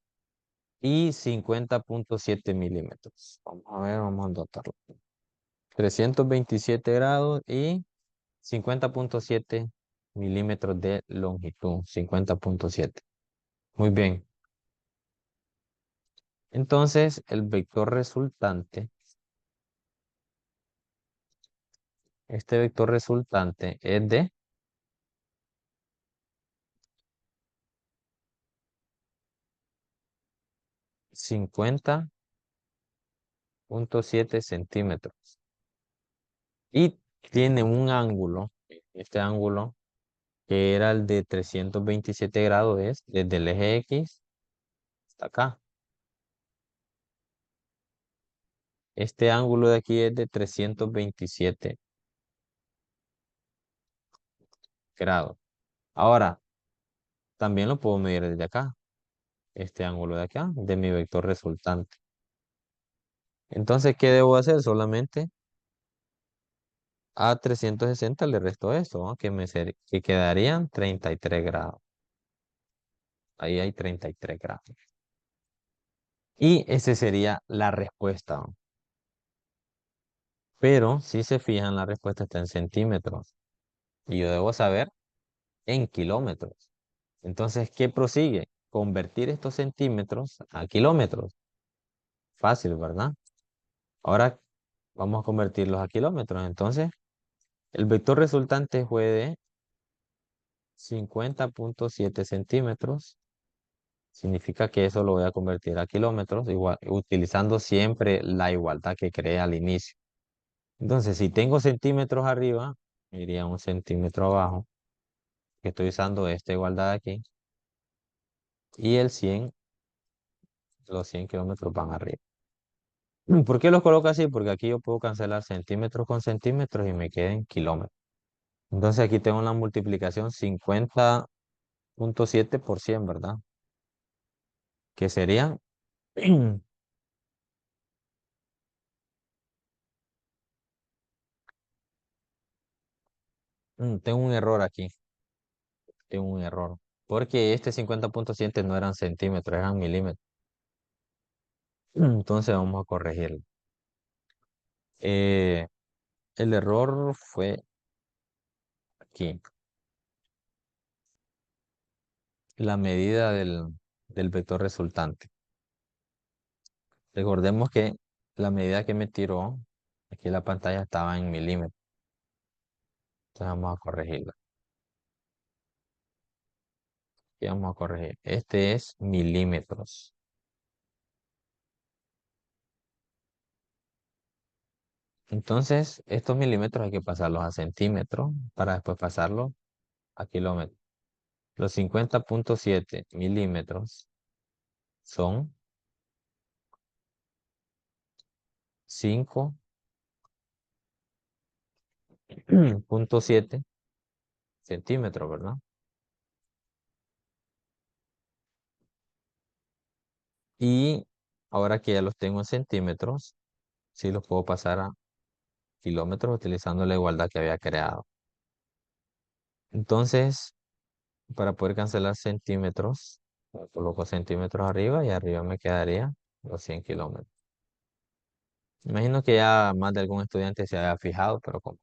y 50,7 milímetros. Vamos a ver, vamos a anotarlo. 327 grados y 50,7 milímetros de longitud. 50,7. Muy bien. Entonces, el vector resultante, este vector resultante es de 50,7 centímetros. Y tiene un ángulo, este ángulo que era el de 327 grados, es desde el eje X hasta acá. Este ángulo de aquí es de 327 grados. Ahora, también lo puedo medir desde acá, este ángulo de acá, de mi vector resultante. Entonces, ¿qué debo hacer? Solamente a 360 le resto esto, ¿no? Que quedarían 33 grados. Ahí hay 33 grados. Y esa sería la respuesta, ¿no? Pero si se fijan, la respuesta está en centímetros. Y yo debo saber en kilómetros. Entonces, ¿qué prosigue? Convertir estos centímetros a kilómetros. Fácil, ¿verdad? Ahora vamos a convertirlos a kilómetros. Entonces, el vector resultante fue de 50,7 centímetros. Significa que eso lo voy a convertir a kilómetros, igual, utilizando siempre la igualdad que creé al inicio. Entonces, si tengo centímetros arriba, iría un centímetro abajo, que estoy usando esta igualdad aquí, y el 100, los 100 kilómetros van arriba. ¿Por qué los coloco así? Porque aquí yo puedo cancelar centímetros con centímetros y me queden kilómetros. Entonces aquí tengo la multiplicación 50,7 por 100, ¿verdad? Que serían, tengo un error aquí, tengo un error. Porque este 50,7 no eran centímetros, eran milímetros. Entonces vamos a corregirlo. Eh, el error fue aquí. La medida del vector resultante. Recordemos que la medida que me tiró, aquí la pantalla estaba en milímetros. Entonces vamos a corregirla. Y vamos a corregir. Este es milímetros. Entonces, estos milímetros hay que pasarlos a centímetros para después pasarlos a kilómetros. Los 50,7 milímetros son 5,7 centímetros, ¿verdad? Y ahora que ya los tengo en centímetros, sí los puedo pasar a kilómetros utilizando la igualdad que había creado. Entonces, para poder cancelar centímetros, coloco centímetros arriba y arriba me quedaría los 100 kilómetros. Imagino que ya más de algún estudiante se haya fijado, pero como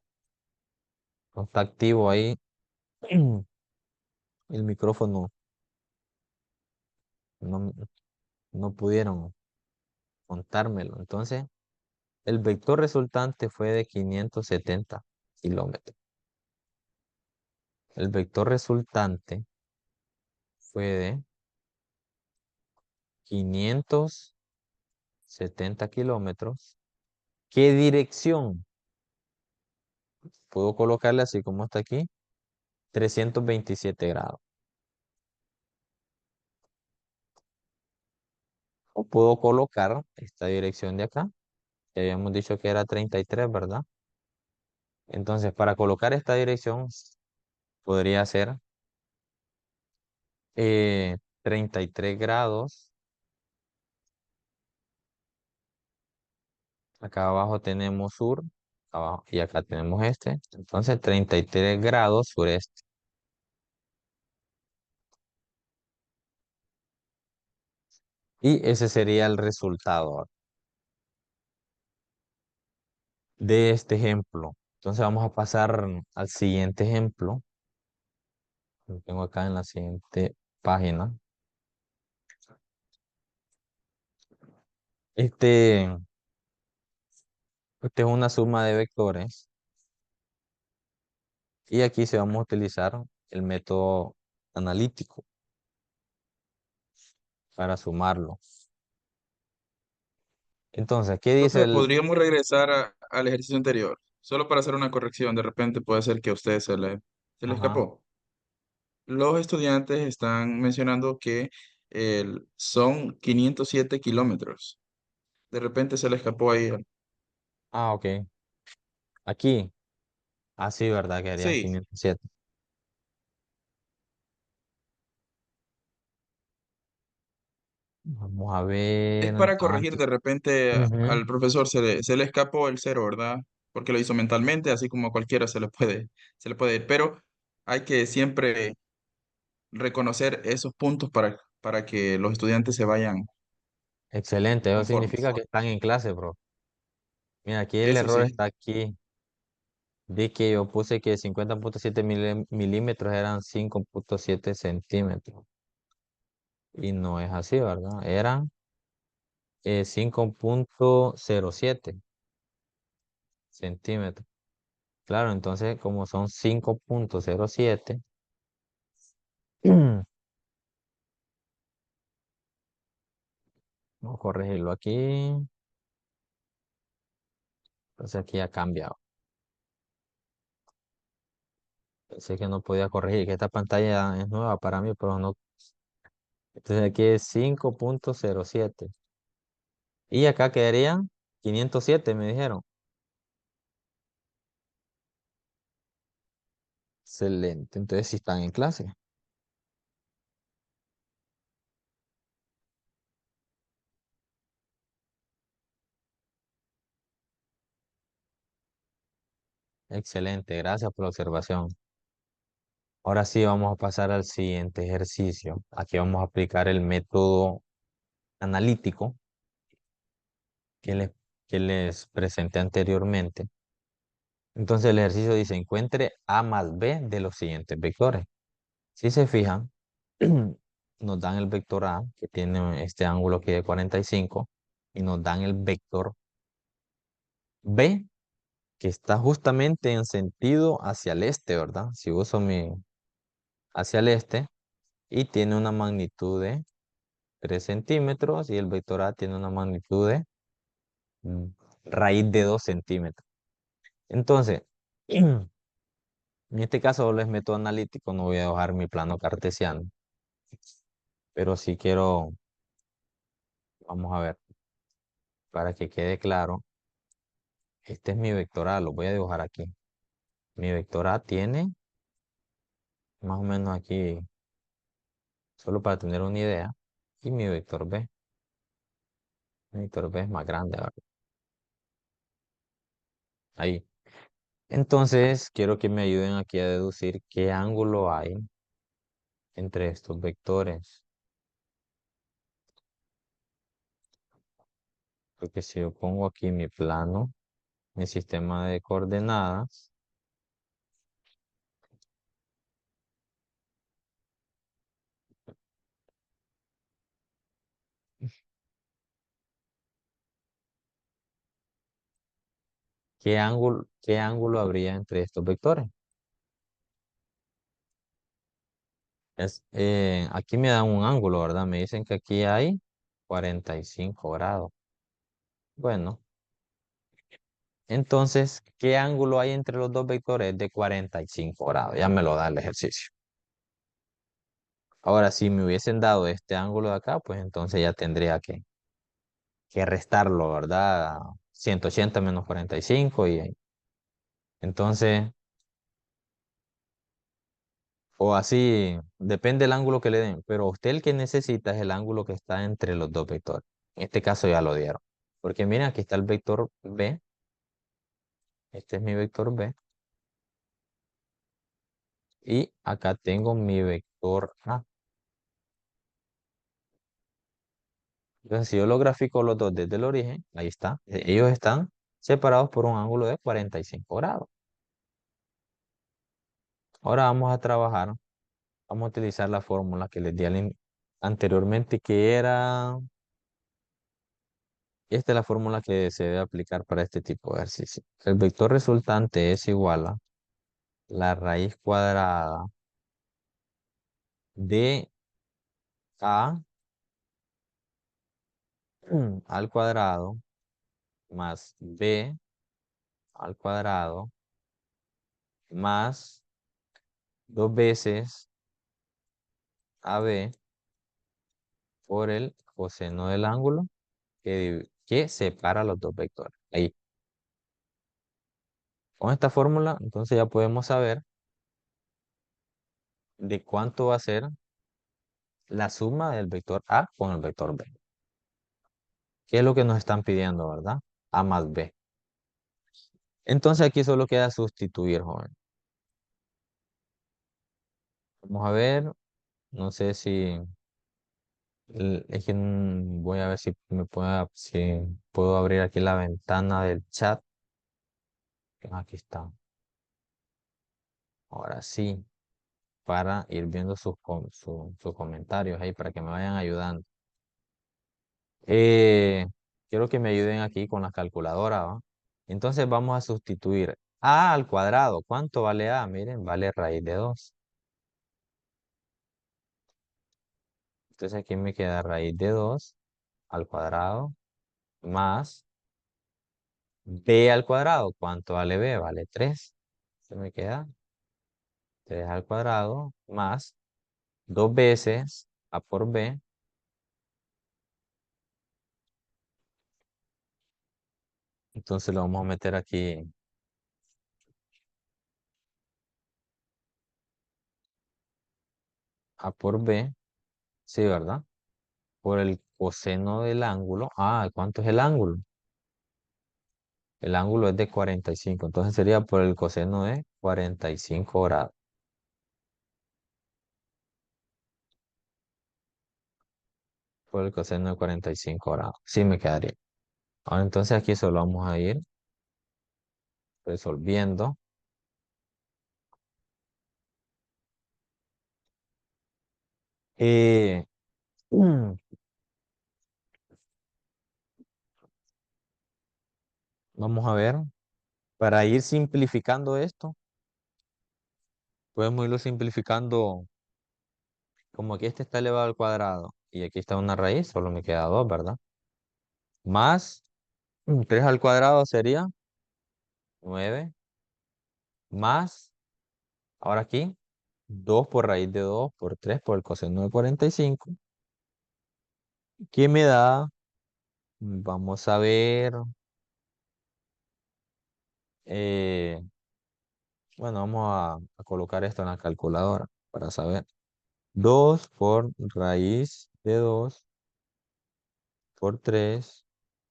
no está activo ahí el micrófono, no, no pudieron contármelo. Entonces, el vector resultante fue de 570 kilómetros. El vector resultante fue de 570 kilómetros. ¿Qué dirección? Puedo colocarle así como está aquí, 327 grados. O puedo colocar esta dirección de acá, que habíamos dicho que era 33, ¿verdad? Entonces, para colocar esta dirección, podría ser 33 grados. Acá abajo tenemos sur, abajo, y acá tenemos este. Entonces, 33 grados sureste. Y ese sería el resultado de este ejemplo. Entonces, vamos a pasar al siguiente ejemplo. Lo tengo acá en la siguiente página. Este, este es una suma de vectores. Y aquí se vamos a utilizar el método analítico para sumarlo. Entonces, ¿qué dice Profe, el... podríamos regresar al ejercicio anterior, solo para hacer una corrección. De repente puede ser que a usted se le Ajá. escapó. Los estudiantes están mencionando que son 507 kilómetros. De repente se le escapó ahí. Ah, ok. Aquí. Ah, sí, ¿verdad? Quedarían Sí, 507. Vamos a ver es para corregir entonces. de repente Ujú. al profesor se le escapó el cero, ¿verdad? Porque lo hizo mentalmente, así como a cualquiera se le puede ir. Pero hay que siempre reconocer esos puntos para que los estudiantes se vayan Excelente. Eso conformes. significa que están en clase, bro. Mira, aquí el Eso error sí. está aquí. De que yo puse que 50,7 milímetros eran 5,7 centímetros. Y no es así, ¿verdad? Eran 5,07 centímetros. Claro, entonces como son 5,07, vamos a corregirlo aquí. Entonces aquí ha cambiado. Pensé que no podía corregir, que esta pantalla es nueva para mí, pero no. Entonces aquí es 5,07. Y acá quedarían 507, me dijeron. Excelente. Entonces si están en clase. Excelente. Gracias por la observación. Ahora sí vamos a pasar al siguiente ejercicio. Aquí vamos a aplicar el método analítico que les, que les presenté anteriormente. Entonces el ejercicio dice, encuentre A más B de los siguientes vectores. Si se fijan, nos dan el vector A, que tiene este ángulo aquí de 45, y nos dan el vector B, que está justamente en sentido hacia el este, ¿verdad? Si uso mi hacia el este, y tiene una magnitud de 3 centímetros y el vector A tiene una magnitud de mm, raíz de 2 centímetros. Entonces, en este caso solo es método analítico, no voy a dejar mi plano cartesiano, pero si quiero, vamos a ver, para que quede claro, este es mi vector A, lo voy a dibujar aquí. Mi vector A tiene más o menos aquí, solo para tener una idea, y mi vector B es más grande, ¿verdad? Ahí. Entonces, quiero que me ayuden aquí a deducir qué ángulo hay entre estos vectores. Porque si yo pongo aquí mi plano, mi sistema de coordenadas, qué ángulo habría entre estos vectores? Aquí me dan un ángulo, ¿verdad? Me dicen que aquí hay 45 grados. Bueno, entonces, ¿qué ángulo hay entre los dos vectores de 45 grados? Ya me lo da el ejercicio. Ahora, si me hubiesen dado este ángulo de acá, pues entonces ya tendría que restarlo, ¿verdad? 180 menos 45 y entonces, o así, depende del ángulo que le den, pero usted el que necesita es el ángulo que está entre los dos vectores. En este caso ya lo dieron. Porque miren, aquí está el vector B, este es mi vector B, y acá tengo mi vector A. Entonces, si yo lo grafico los dos desde el origen, ahí está. Ellos están separados por un ángulo de 45 grados. Ahora vamos a trabajar, vamos a utilizar la fórmula que les di anteriormente, que era, esta es la fórmula que se debe aplicar para este tipo de ejercicio. El vector resultante es igual a la raíz cuadrada de A al cuadrado más B al cuadrado más dos veces AB por el coseno del ángulo que separa los dos vectores. Ahí. Con esta fórmula, entonces ya podemos saber de cuánto va a ser la suma del vector A con el vector B. ¿Qué es lo que nos están pidiendo, verdad? A más B. Entonces aquí solo queda sustituir, joven. Vamos a ver, no sé si, es que voy a ver si puedo abrir aquí la ventana del chat. Aquí está. Ahora sí, para ir viendo sus comentarios ahí, para que me vayan ayudando. Eh, Quiero que me ayuden aquí con la calculadora, ¿va? Entonces vamos a sustituir a al cuadrado. ¿Cuánto vale a? Miren, vale raíz de 2. Entonces aquí me queda raíz de 2 al cuadrado más b al cuadrado. ¿Cuánto vale b? Vale 3. Se me queda 3 al cuadrado más 2 veces a por b. Entonces lo vamos a meter aquí a por b. Sí, ¿verdad? Por el coseno del ángulo. Ah, ¿cuánto es el ángulo? El ángulo es de 45, entonces sería por el coseno de 45 grados. Por el coseno de 45 grados. Sí me quedaría. Ahora entonces aquí solo vamos a ir resolviendo. Eh, mm, Vamos a ver. Para ir simplificando esto, podemos irlo simplificando como aquí este está elevado al cuadrado y aquí está una raíz, solo me queda 2, ¿verdad? Más 3 al cuadrado sería 9, más, ahora aquí, 2 por raíz de 2 por 3 por el coseno de 45, que me da, vamos a ver, eh, bueno, vamos a colocar esto en la calculadora para saber. 2 por raíz de 2 por 3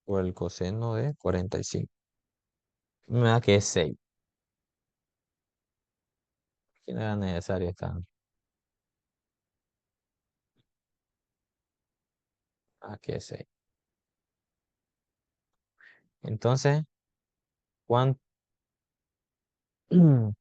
por el coseno de 45. Me da que es 6. Que no era necesario estar. Aquí es 6. Entonces, ¿cuánto? Mm,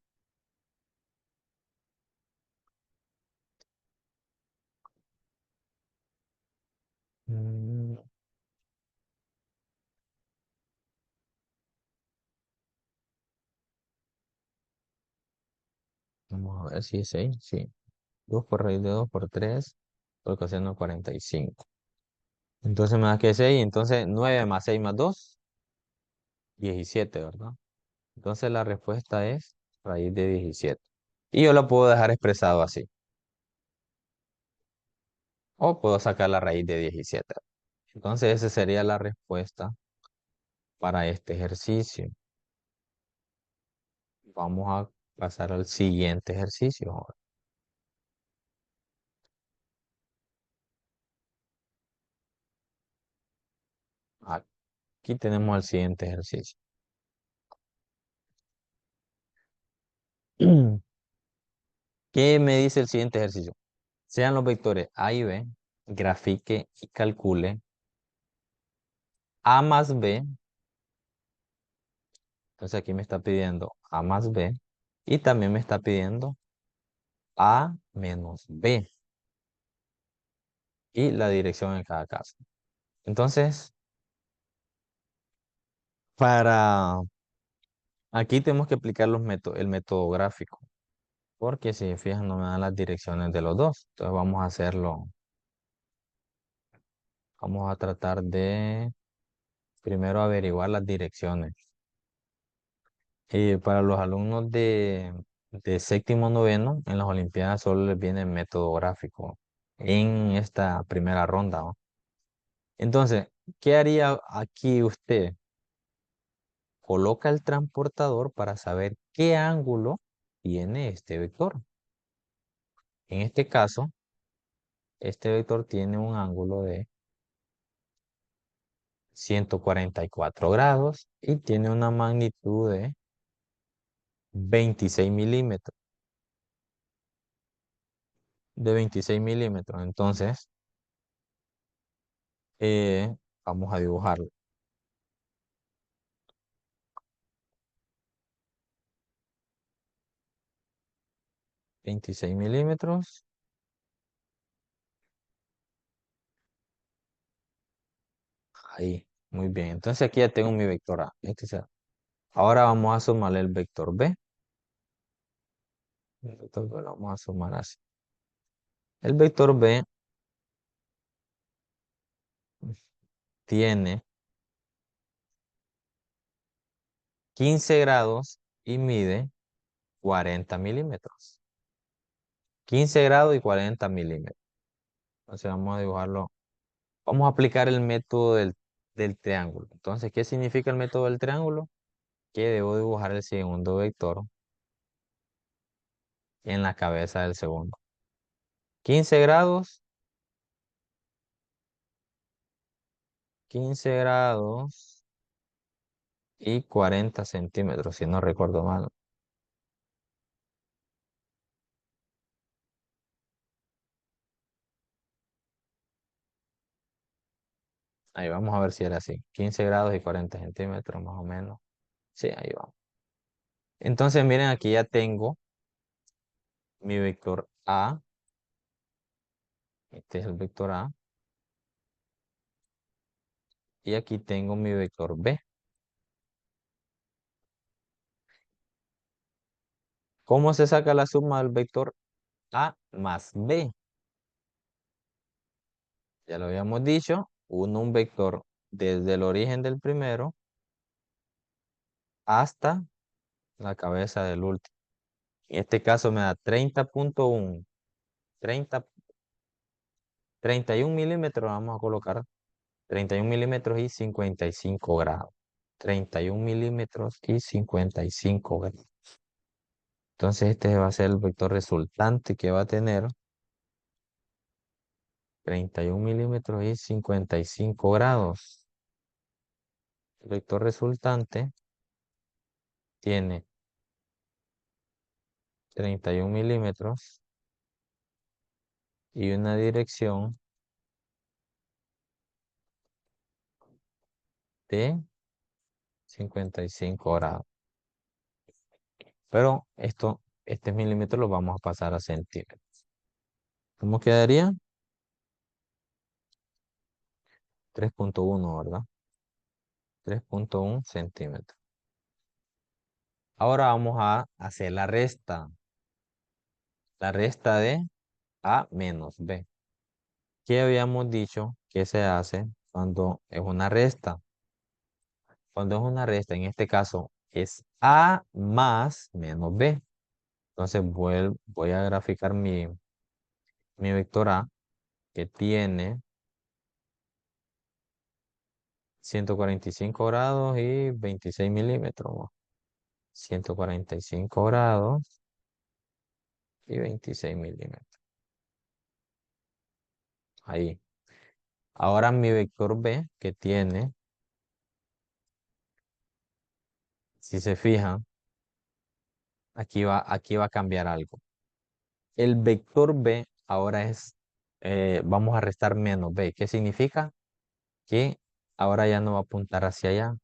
Vamos a ver si es 6. Sí. 2 por raíz de 2 por 3 por el coseno de 45. Entonces me da que es 6. Entonces 9 más 6 más 2, 17, ¿verdad? Entonces la respuesta es raíz de 17. Y yo lo puedo dejar expresado así. O puedo sacar la raíz de 17. Entonces esa sería la respuesta para este ejercicio. Vamos a pasar al siguiente ejercicio ahora. Aquí tenemos el siguiente ejercicio. ¿Qué me dice el siguiente ejercicio? Sean los vectores A y B, grafique y calcule A más B. Entonces aquí me está pidiendo A más B y también me está pidiendo A menos B y la dirección en cada caso. Entonces, para aquí tenemos que aplicar el método gráfico, porque si se fijan no me dan las direcciones de los dos. Entonces vamos a hacerlo, vamos a tratar de primero averiguar las direcciones. Para los alumnos de séptimo noveno, en las Olimpiadas solo les viene el método gráfico en esta primera ronda, ¿no? Entonces, ¿qué haría aquí usted? Coloca el transportador para saber qué ángulo tiene este vector. En este caso, este vector tiene un ángulo de 144 grados y tiene una magnitud de 26 milímetros. De 26 milímetros. Entonces, vamos a dibujarlo. 26 milímetros. Ahí, muy bien. Entonces aquí ya tengo mi vector A. Ahora vamos a sumarle el vector B. El vector B lo vamos a sumar así. El vector B tiene 15 grados y mide 40 milímetros. 15 grados y 40 milímetros. Entonces vamos a dibujarlo. Vamos a aplicar el método del triángulo. Entonces, ¿qué significa el método del triángulo? Que debo dibujar el segundo vector en la cabeza del segundo. 15 grados, 15 grados y 40 centímetros, si no recuerdo mal. Ahí vamos a ver si era así. 15 grados y 40 centímetros más o menos. Sí, ahí vamos. Entonces, miren, aquí ya tengo mi vector A. Este es el vector A. Y aquí tengo mi vector B. ¿Cómo se saca la suma del vector A más B? Ya lo habíamos dicho, un vector desde el origen del primero hasta la cabeza del último. En este caso me da 30.1, 30, 31 milímetros, vamos a colocar 31 milímetros y 55 grados. 31 milímetros y 55 grados. Entonces este va a ser el vector resultante que va a tener 31 milímetros y 55 grados. El vector resultante tiene 31 milímetros y una dirección de 55 grados. Pero este milímetro lo vamos a pasar a centímetros. ¿Cómo quedaría? 3.1, ¿verdad? 3.1 centímetros. Ahora vamos a hacer la resta. La resta de A menos B. ¿Qué habíamos dicho que se hace cuando es una resta? Cuando es una resta, en este caso, es A más menos B. Entonces voy a graficar mi vector A, que tiene 145 grados y 26 milímetros. 145 grados y 26 milímetros. Ahí. Ahora mi vector B, que tiene, si se fijan, aquí va a cambiar algo. El vector B ahora es, vamos a restar menos B. ¿Qué significa? Que ahora ya no va a apuntar hacia allá,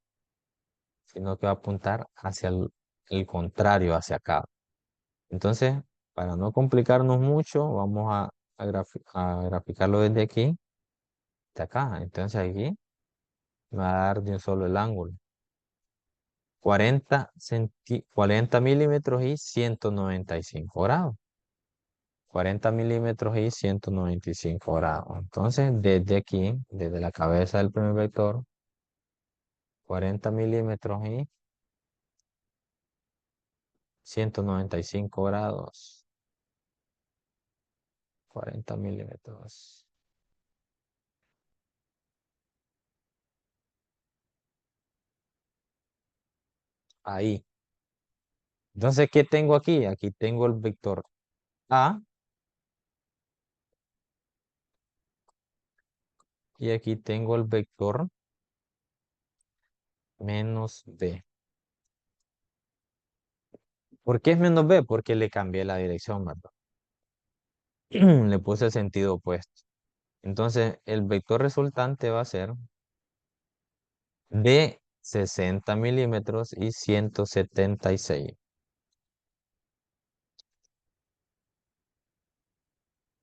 sino que va a apuntar hacia el contrario, hacia acá. Entonces, para no complicarnos mucho, vamos a graficarlo desde aquí, de acá. Entonces aquí me va a dar de un solo el ángulo. 40 milímetros y 195 grados. 40 milímetros y 195 grados. Entonces, desde aquí, desde la cabeza del primer vector, 40 milímetros y 195 grados. 40 milímetros. Ahí. Entonces, ¿qué tengo aquí? Aquí tengo el vector A y aquí tengo el vector menos B. ¿Por qué es menos B? Porque le cambié la dirección, ¿verdad? Le puse el sentido opuesto. Entonces, el vector resultante va a ser de 60 milímetros y 176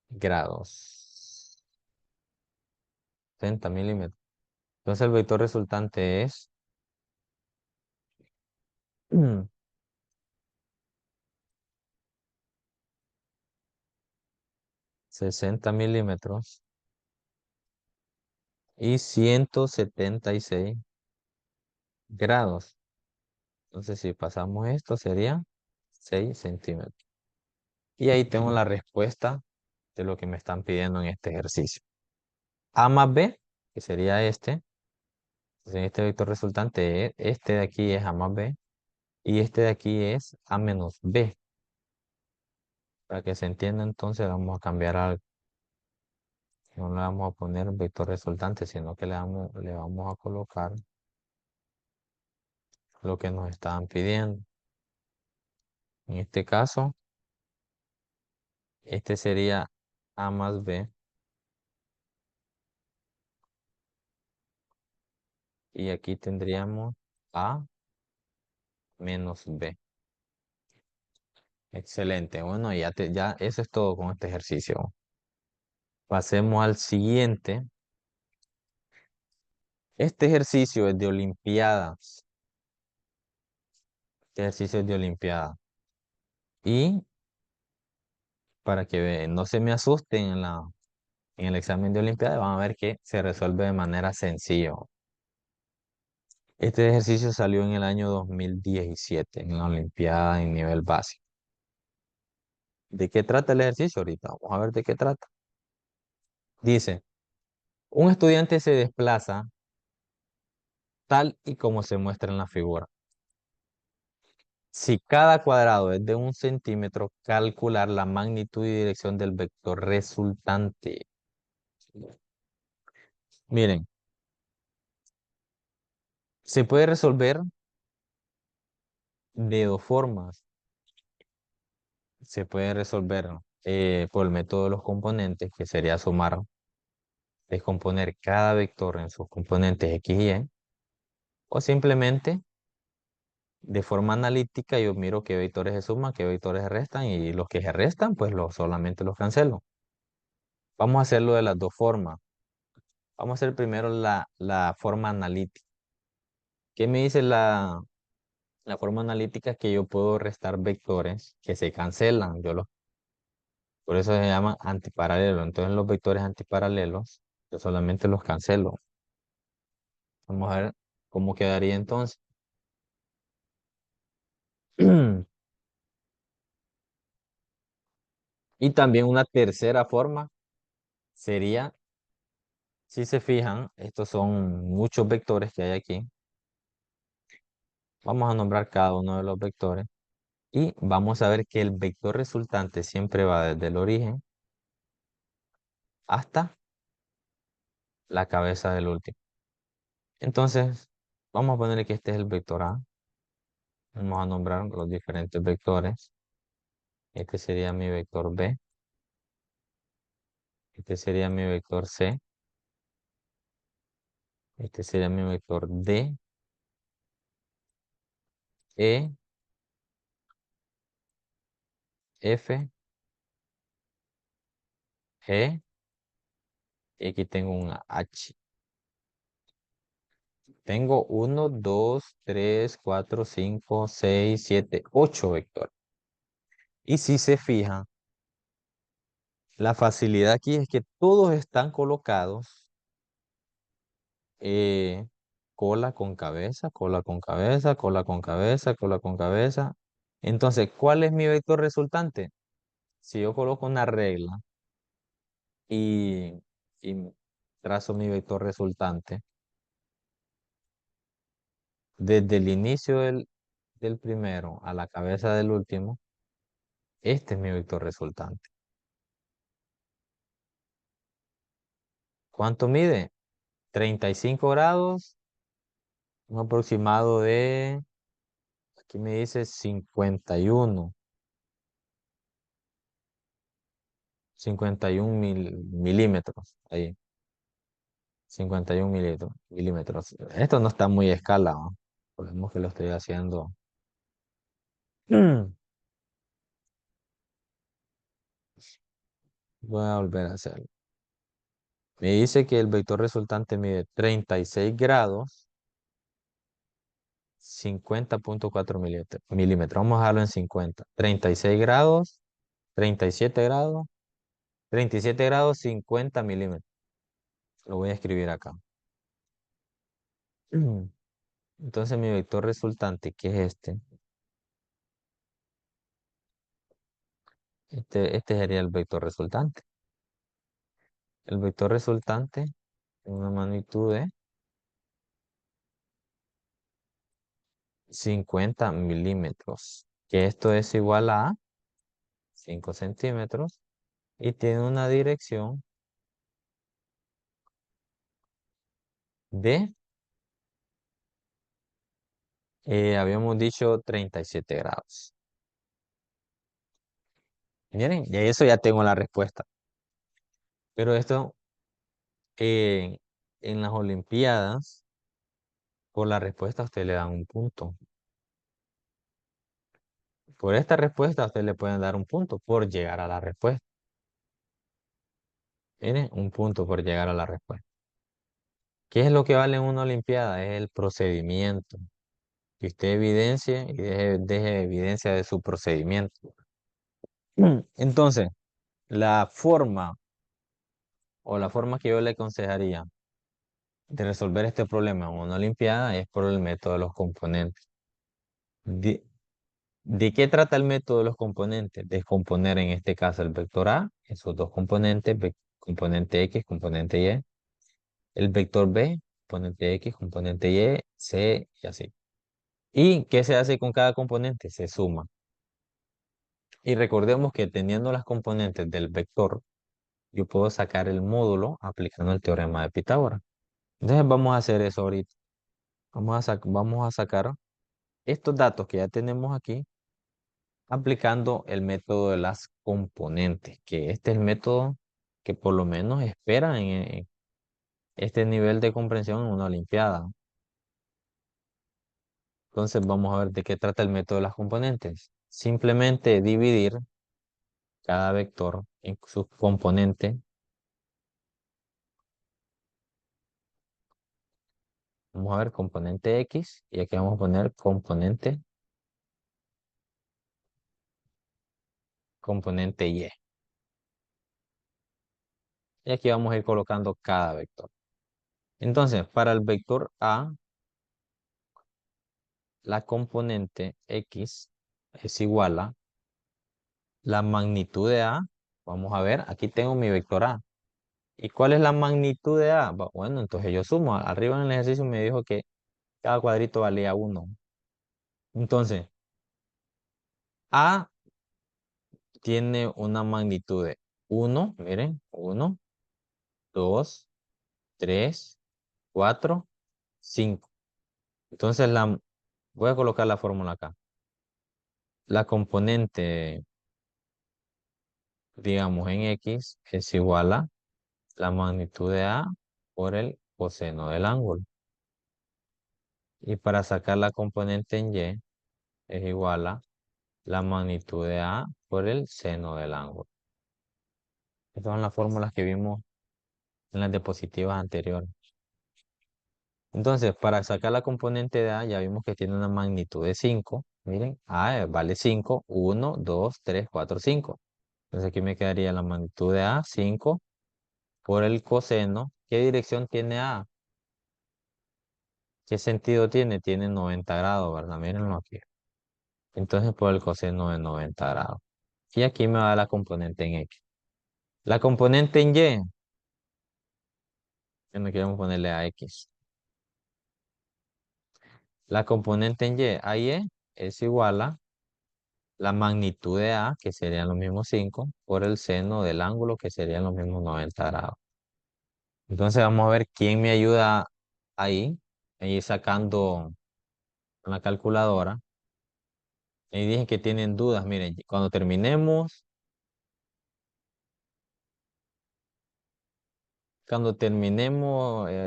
grados. 60 milímetros. Entonces, el vector resultante es 60 milímetros y 176 grados. Entonces, si pasamos esto, sería 6 centímetros. Y ahí tengo la respuesta de lo que me están pidiendo en este ejercicio. A más B, que sería este. Entonces, este vector resultante, este de aquí es A más B. Y este de aquí es A menos B. Para que se entienda, entonces vamos a cambiar algo. No le vamos a poner vector resultante, sino que le vamos a colocar lo que nos estaban pidiendo. En este caso, este sería A más B. Y aquí tendríamos A menos B. Excelente. Bueno, ya eso es todo con este ejercicio. Pasemos al siguiente. Este ejercicio es de Olimpiadas. Este ejercicio es de Olimpiada. Y para que no se me asusten en el examen de Olimpiada, van a ver que se resuelve de manera sencilla. Este ejercicio salió en el año 2017 en la Olimpiada en nivel básico. ¿De qué trata el ejercicio ahorita? Vamos a ver de qué trata. Dice, un estudiante se desplaza tal y como se muestra en la figura. Si cada cuadrado es de 1 centímetro, calcular la magnitud y dirección del vector resultante. Miren, se puede resolver de dos formas. Se puede resolver por el método de los componentes, que sería sumar, descomponer cada vector en sus componentes x y y, o simplemente de forma analítica yo miro qué vectores se suman, qué vectores se restan, y los que se restan, pues solamente los cancelo. Vamos a hacerlo de las dos formas. Vamos a hacer primero la forma analítica. ¿Qué me dice la forma analítica? Que yo puedo restar vectores que se cancelan. Por eso se llaman antiparalelos. Entonces los vectores antiparalelos yo solamente los cancelo. Vamos a ver cómo quedaría entonces. Y también una tercera forma sería, si se fijan, estos son muchos vectores que hay aquí. Vamos a nombrar cada uno de los vectores y vamos a ver que el vector resultante siempre va desde el origen hasta la cabeza del último. Entonces, vamos a poner que este es el vector A. Vamos a nombrar los diferentes vectores. Este sería mi vector B. Este sería mi vector C. Este sería mi vector D, E, F, G. Y aquí tengo un H. Tengo 1, 2, 3, 4, 5, 6, 7, 8 vectores. Y si se fijan, la facilidad aquí es que todos están colocados eh, cola con cabeza, cola con cabeza, cola con cabeza, cola con cabeza. Entonces, ¿cuál es mi vector resultante? Si yo coloco una regla y trazo mi vector resultante, desde el inicio del primero a la cabeza del último, este es mi vector resultante. ¿Cuánto mide? 35 grados, un aproximado de, aquí me dice 51 milímetros. Ahí, 51 milímetros. Esto no está muy a escala, ¿no? Podemos que lo estoy haciendo. Voy a volver a hacerlo. Me dice que el vector resultante mide 36 grados, 50,4 milímetros. Vamos a dejarlo en 50. 36 grados, 37 grados, 37 grados, 50 milímetros. Lo voy a escribir acá. Entonces mi vector resultante, que es este, este sería el vector resultante. El vector resultante tiene una magnitud de 50 milímetros, que esto es igual a 5 centímetros y tiene una dirección de, habíamos dicho 37 grados. Miren, y eso ya tengo la respuesta. Pero esto eh, en las Olimpiadas, por la respuesta a usted le dan un punto. Por esta respuesta a usted le pueden dar un punto por llegar a la respuesta. Miren, un punto por llegar a la respuesta. ¿Qué es lo que vale en una Olimpiada? Es el procedimiento. Que usted evidencie y deje evidencia de su procedimiento. Entonces, la forma o la forma que yo le aconsejaría de resolver este problema en una olimpiada es por el método de los componentes. ¿De, de qué trata el método de los componentes? Descomponer en este caso el vector A, esos dos componentes, componente X, componente Y, el vector B, componente X, componente Y, C y así. ¿Y qué se hace con cada componente? Se suma. Y recordemos que teniendo las componentes del vector, yo puedo sacar el módulo aplicando el teorema de Pitágoras. Entonces vamos a hacer eso ahorita. Vamos a sacar estos datos que ya tenemos aquí aplicando el método de las componentes, que este es el método que por lo menos espera en este nivel de comprensión en una olimpiada. Entonces vamos a ver de qué trata el método de las componentes. Simplemente dividir cada vector en sus componentes. Vamos a ver componente X y aquí vamos a poner componente Y. Y aquí vamos a ir colocando cada vector. Entonces, para el vector A, la componente X es igual a la magnitud de A. Vamos a ver, aquí tengo mi vector A. ¿Y cuál es la magnitud de A? Bueno, entonces yo sumo. Arriba en el ejercicio me dijo que cada cuadrito valía 1. Entonces, A tiene una magnitud de 1, miren, 1, 2, 3, 4, 5. Entonces, voy a colocar la fórmula acá. La componente, digamos, en X es igual a la magnitud de A por el coseno del ángulo. Y para sacar la componente en Y es igual a la magnitud de A por el seno del ángulo. Estas son las fórmulas que vimos en las diapositivas anteriores. Entonces, para sacar la componente de A, ya vimos que tiene una magnitud de 5. Miren, A vale 5, 1, 2, 3, 4, 5. Entonces aquí me quedaría la magnitud de A, 5, por el coseno. ¿Qué dirección tiene A? ¿Qué sentido tiene? Tiene 90 grados, ¿verdad? Mírenlo aquí. Entonces, por el coseno de 90 grados. Y aquí me va la componente en X. La componente en Y, que no queremos ponerle a X. La componente en Y, a Y es igual a la magnitud de A, que serían los mismos 5, por el seno del ángulo, que serían los mismos 90 grados. Entonces vamos a ver quién me ayuda ahí, ahí sacando la calculadora. Y dije que tienen dudas. Miren, cuando terminemos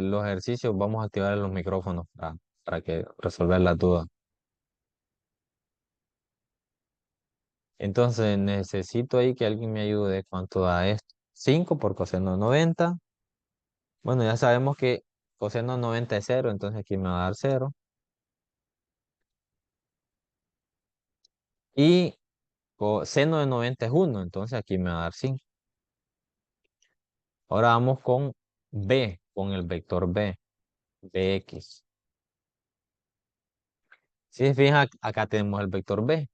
los ejercicios, vamos a activar los micrófonos para que resolver las dudas. Entonces necesito ahí que alguien me ayude. ¿Cuánto da esto? 5 por coseno de 90. Bueno, ya sabemos que coseno de 90 es 0, entonces aquí me va a dar 0. Y seno de 90 es 1, entonces aquí me va a dar 5. Ahora vamos con B, con el vector B, Bx. Si se fijan, acá tenemos el vector B.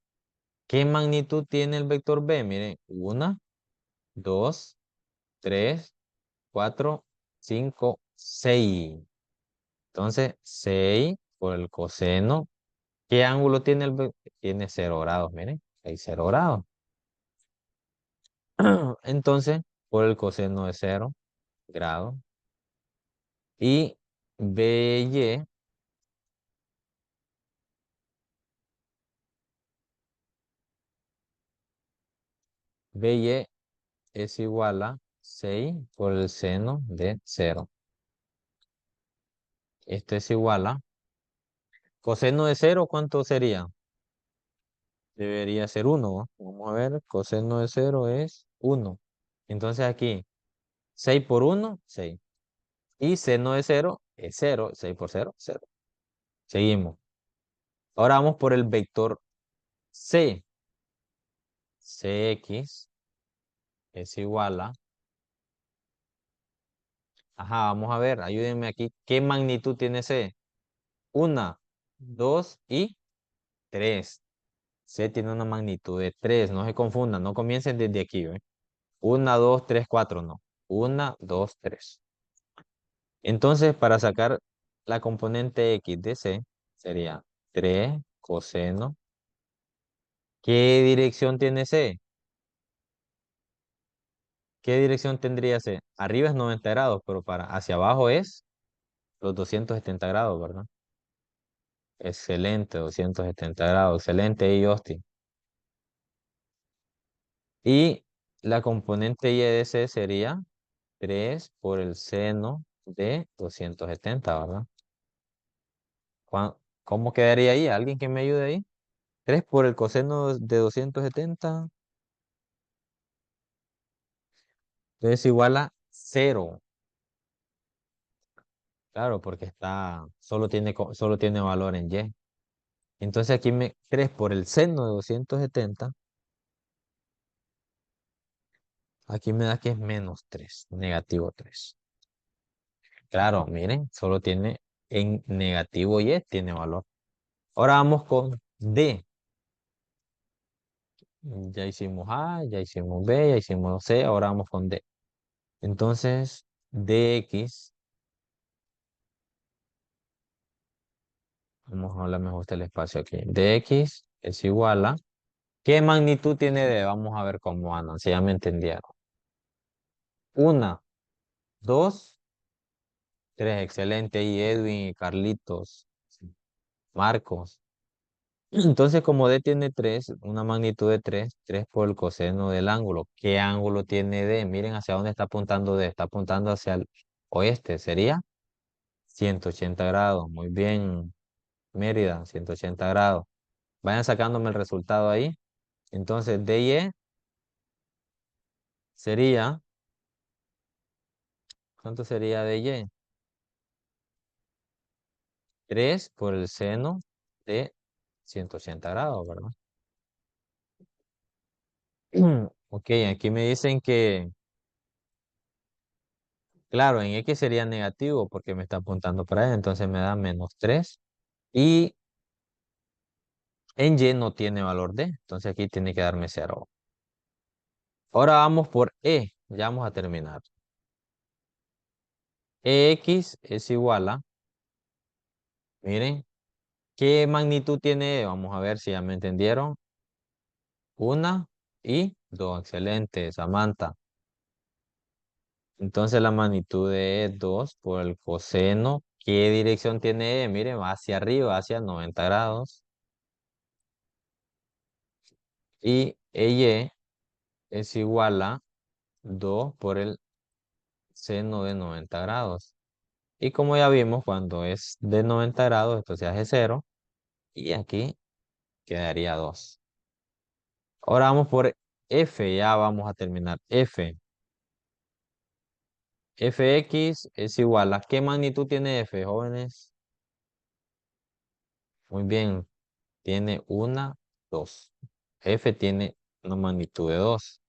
¿Qué magnitud tiene el vector B? Miren, 1, 2, 3, 4, 5, 6. Entonces, 6 por el coseno. ¿Qué ángulo tiene el vector? Tiene 0 grados, miren, hay 0 grados. Entonces, por el coseno de 0 grados. Y BY, BY es igual a 6 por el seno de 0. Esto es igual a coseno de 0, ¿cuánto sería? Debería ser 1, ¿no? Vamos a ver, coseno de 0 es 1. Entonces aquí, 6 por 1, 6. Y seno de 0 es 0. 6 por 0, 0. Seguimos. Ahora vamos por el vector C. Cx es igual a Ajá, vamos a ver, ayúdenme aquí. ¿Qué magnitud tiene C? Una, dos y tres. C tiene una magnitud de tres, no se confundan, no comiencen desde aquí, ¿ve? Una, dos, tres, cuatro, no. Una, dos, tres. Entonces, para sacar la componente X de C, sería 3 coseno. ¿Qué dirección tiene C? ¿Qué dirección tendría C? Arriba es 90 grados, pero para hacia abajo es los 270 grados, ¿verdad? Excelente, 270 grados. Excelente, y Justin. Y la componente Y de C sería 3 por el seno de 270, ¿verdad? ¿Cómo quedaría ahí? ¿Alguien que me ayude ahí? 3 por el coseno de 270 es igual a cero. Claro, porque solo tiene valor en Y. Entonces aquí 3 por el seno de 270, aquí me da que es menos 3, negativo 3. Claro, miren, solo tiene en negativo Y, tiene valor. Ahora vamos con D. Ya hicimos A, ya hicimos B, ya hicimos C, ahora vamos con D. Entonces, dx, vamos a hablar mejor del espacio aquí. Dx es igual a, ¿qué magnitud tiene D? Vamos a ver cómo andan, si ya me entendieron. Una, dos, tres, excelente. Y Edwin, y Carlitos, Marcos. Entonces, como D tiene 3, una magnitud de 3, 3 por el coseno del ángulo. ¿Qué ángulo tiene D? Miren hacia dónde está apuntando D. Está apuntando hacia el oeste. Sería 180 grados. Muy bien, Mérida, 180 grados. Vayan sacándome el resultado ahí. Entonces, DY sería, ¿cuánto sería DY? 3 por el seno de 180 grados, ¿verdad? Ok, aquí me dicen que, claro, en X sería negativo porque me está apuntando para allá, entonces me da menos 3. Y en Y no tiene valor D, entonces aquí tiene que darme cero. Ahora vamos por E, ya vamos a terminar. EX es igual a, miren, ¿qué magnitud tiene E? Vamos a ver si ya me entendieron. Una y dos, excelente, Samantha. Entonces la magnitud de E es 2 por el coseno. ¿Qué dirección tiene E? Miren, va hacia arriba, hacia 90 grados. Y EY es igual a 2 por el seno de 90 grados. Y como ya vimos, cuando es de 90 grados, esto se hace cero. Y aquí quedaría 2. Ahora vamos por F, ya vamos a terminar. Fx es igual a, ¿qué magnitud tiene F, jóvenes? Muy bien, tiene una, 2. F tiene una magnitud de 2.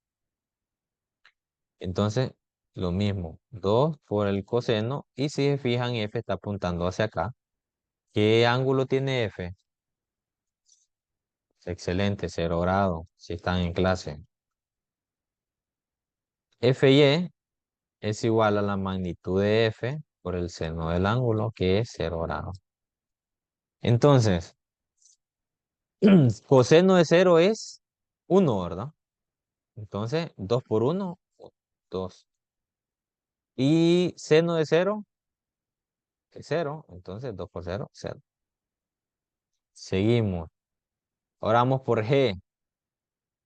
Entonces, lo mismo, 2 por el coseno. Y si se fijan, F está apuntando hacia acá. ¿Qué ángulo tiene F? Excelente, 0 grados, si están en clase. Fy es igual a la magnitud de F por el seno del ángulo, que es 0 grados. Entonces, coseno de 0 es 1, ¿verdad? Entonces, 2 por 1, 2. Y seno de 0 es 0. Entonces, 2 por 0, 0. Seguimos. Ahora vamos por G.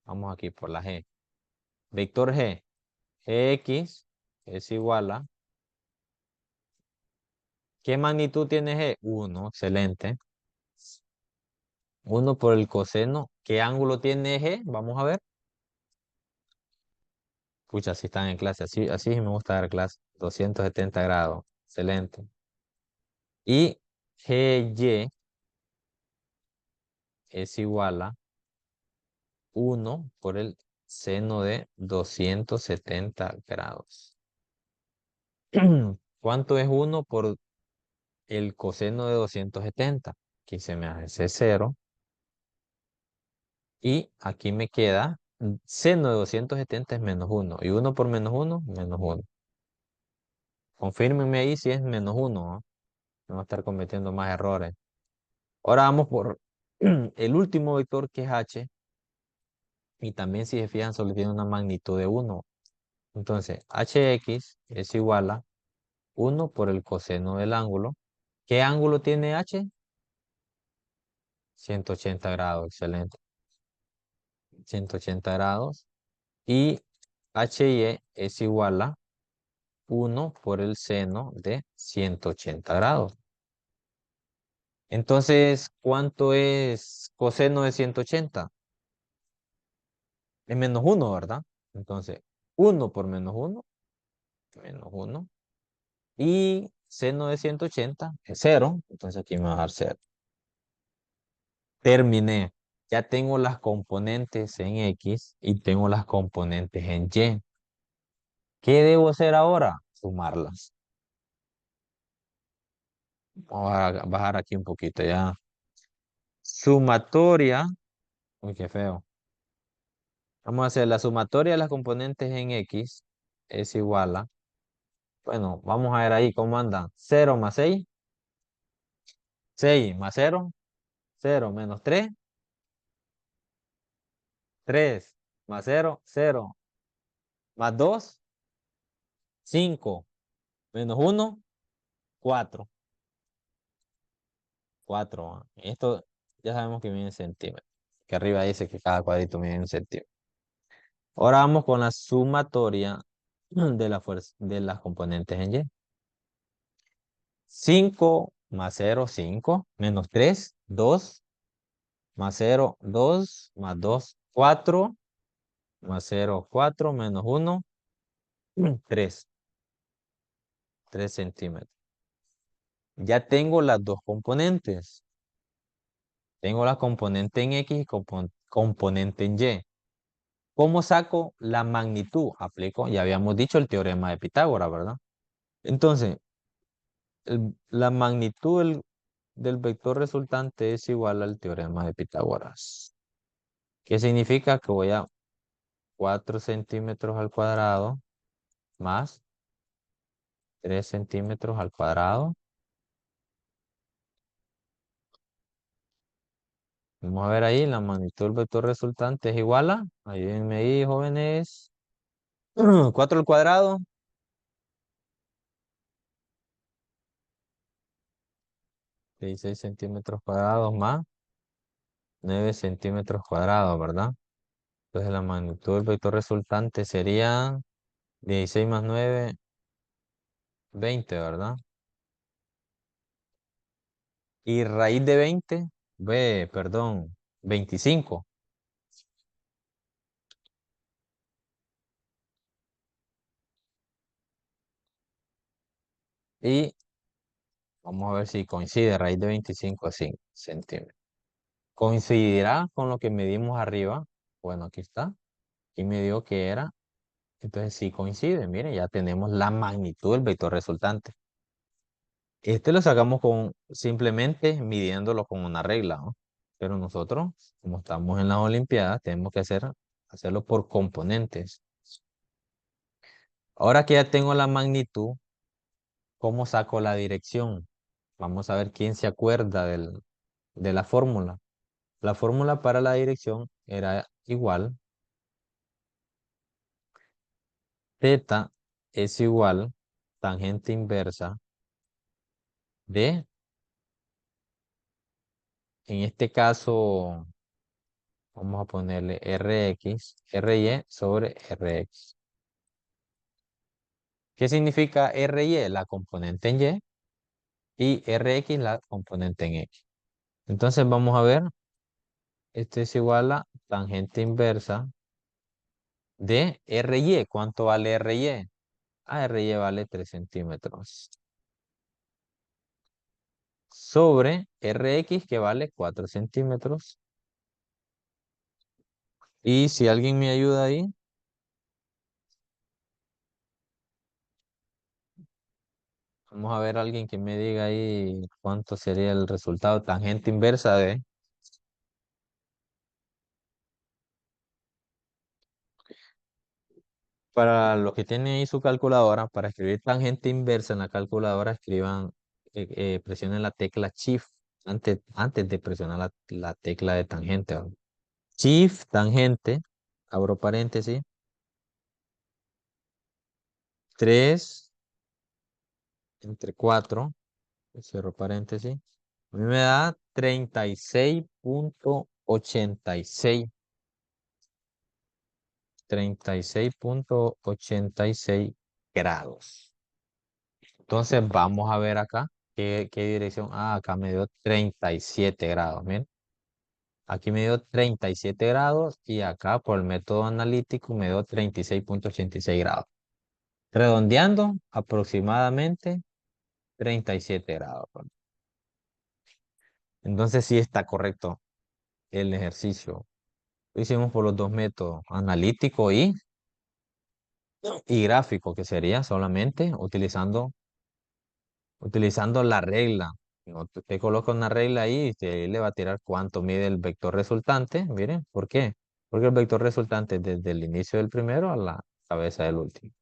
Vamos aquí por la G. Vector G. Gx es igual a, ¿qué magnitud tiene G? 1, excelente. 1 por el coseno. ¿Qué ángulo tiene G? Vamos a ver. Pucha, si están en clase. Así me gusta dar clase. 270 grados. Excelente. Y GY es igual a 1 por el seno de 270 grados. ¿Cuánto es uno por el coseno de 270? Aquí se me hace cero. Y aquí me queda seno de 270 es menos uno. Y uno por menos uno. Confírmenme ahí si es menos uno, ¿no? No va a estar cometiendo más errores. Ahora vamos por el último vector que es h. Y también si se fijan solo tiene una magnitud de uno. Entonces, hx es igual a uno por el coseno del ángulo. ¿Qué ángulo tiene h? 180 grados, excelente. 180 grados. Y HY es igual a uno por el seno de 180 grados. Entonces, ¿cuánto es coseno de 180? Es menos uno, ¿verdad? Entonces, uno por menos uno. Y seno de 180 es cero. Entonces aquí me va a dar cero. Terminé. Ya tengo las componentes en X y tengo las componentes en Y. ¿Qué debo hacer ahora? Sumarlas. Vamos a bajar aquí un poquito ya. Sumatoria. Uy, qué feo. Vamos a hacer la sumatoria de las componentes en X es igual a, bueno, vamos a ver ahí cómo andan. 0 más 6, 6 más 0, 0 menos 3, 3 más 0, 0 más 2, 5 menos 1, 4. 4. Esto ya sabemos que mide en centímetros. Que arriba dice que cada cuadrito mide en centímetros. Ahora vamos con la sumatoria de la fuerza de las componentes en Y. 5 más 0, 5, menos 3, 2, más 0, 2, más 2, 4, más 0, 4, menos 1, 3, 3 centímetros. Ya tengo las dos componentes. Tengo la componente en X y componente en Y. ¿Cómo saco la magnitud? Aplico, ya habíamos dicho el teorema de Pitágoras, ¿verdad? Entonces, la magnitud del vector resultante es igual al teorema de Pitágoras. ¿Qué significa? Que voy a 4 centímetros al cuadrado más 3 centímetros al cuadrado. Vamos a ver ahí, la magnitud del vector resultante es igual a, ayúdenme ahí, jóvenes, 4 al cuadrado, 16 centímetros cuadrados más 9 centímetros cuadrados, ¿verdad? Entonces la magnitud del vector resultante sería 16 más 9, 20, ¿verdad? Y raíz de 20, perdón, 25. Y vamos a ver si coincide, raíz de 25 a 5 centímetros. ¿Coincidirá con lo que medimos arriba? Bueno, aquí está. Aquí me dio que era. Entonces sí coincide. Mire, ya tenemos la magnitud del vector resultante. Este lo sacamos con simplemente midiéndolo con una regla, ¿no? Pero nosotros, como estamos en las Olimpiadas, tenemos que hacerlo por componentes. Ahora que ya tengo la magnitud, ¿cómo saco la dirección? Vamos a ver quién se acuerda de la fórmula. La fórmula para la dirección era igual. Θ es igual tangente inversa de, en este caso, vamos a ponerle Rx, Ry sobre Rx. ¿Qué significa Ry? La componente en y Rx la componente en X. Entonces vamos a ver, esto es igual a tangente inversa de Ry. ¿Cuánto vale Ry? Ry vale 3 centímetros. Sobre Rx que vale 4 centímetros. Y si alguien me ayuda ahí, Vamos a ver a alguien que me diga ahí cuánto sería el resultado tangente inversa de. Para los que tienen ahí su calculadora, para escribir tangente inversa en la calculadora, presionen la tecla Shift antes de presionar la tecla de tangente, ¿va? Shift, tangente, abro paréntesis, 3 entre 4, cierro paréntesis. A mí me da 36,86, 36,86 grados. Entonces vamos a ver acá qué dirección. Ah, acá me dio 37 grados. Miren, aquí me dio 37 grados y acá por el método analítico me dio 36,86 grados. Redondeando aproximadamente 37 grados, pues. Entonces sí está correcto el ejercicio. Lo hicimos por los dos métodos, analítico y gráfico, que sería solamente utilizando la regla. No, te coloca una regla ahí y te le va a tirar cuánto mide el vector resultante. Miren, ¿por qué? Porque el vector resultante es desde el inicio del primero a la cabeza del último.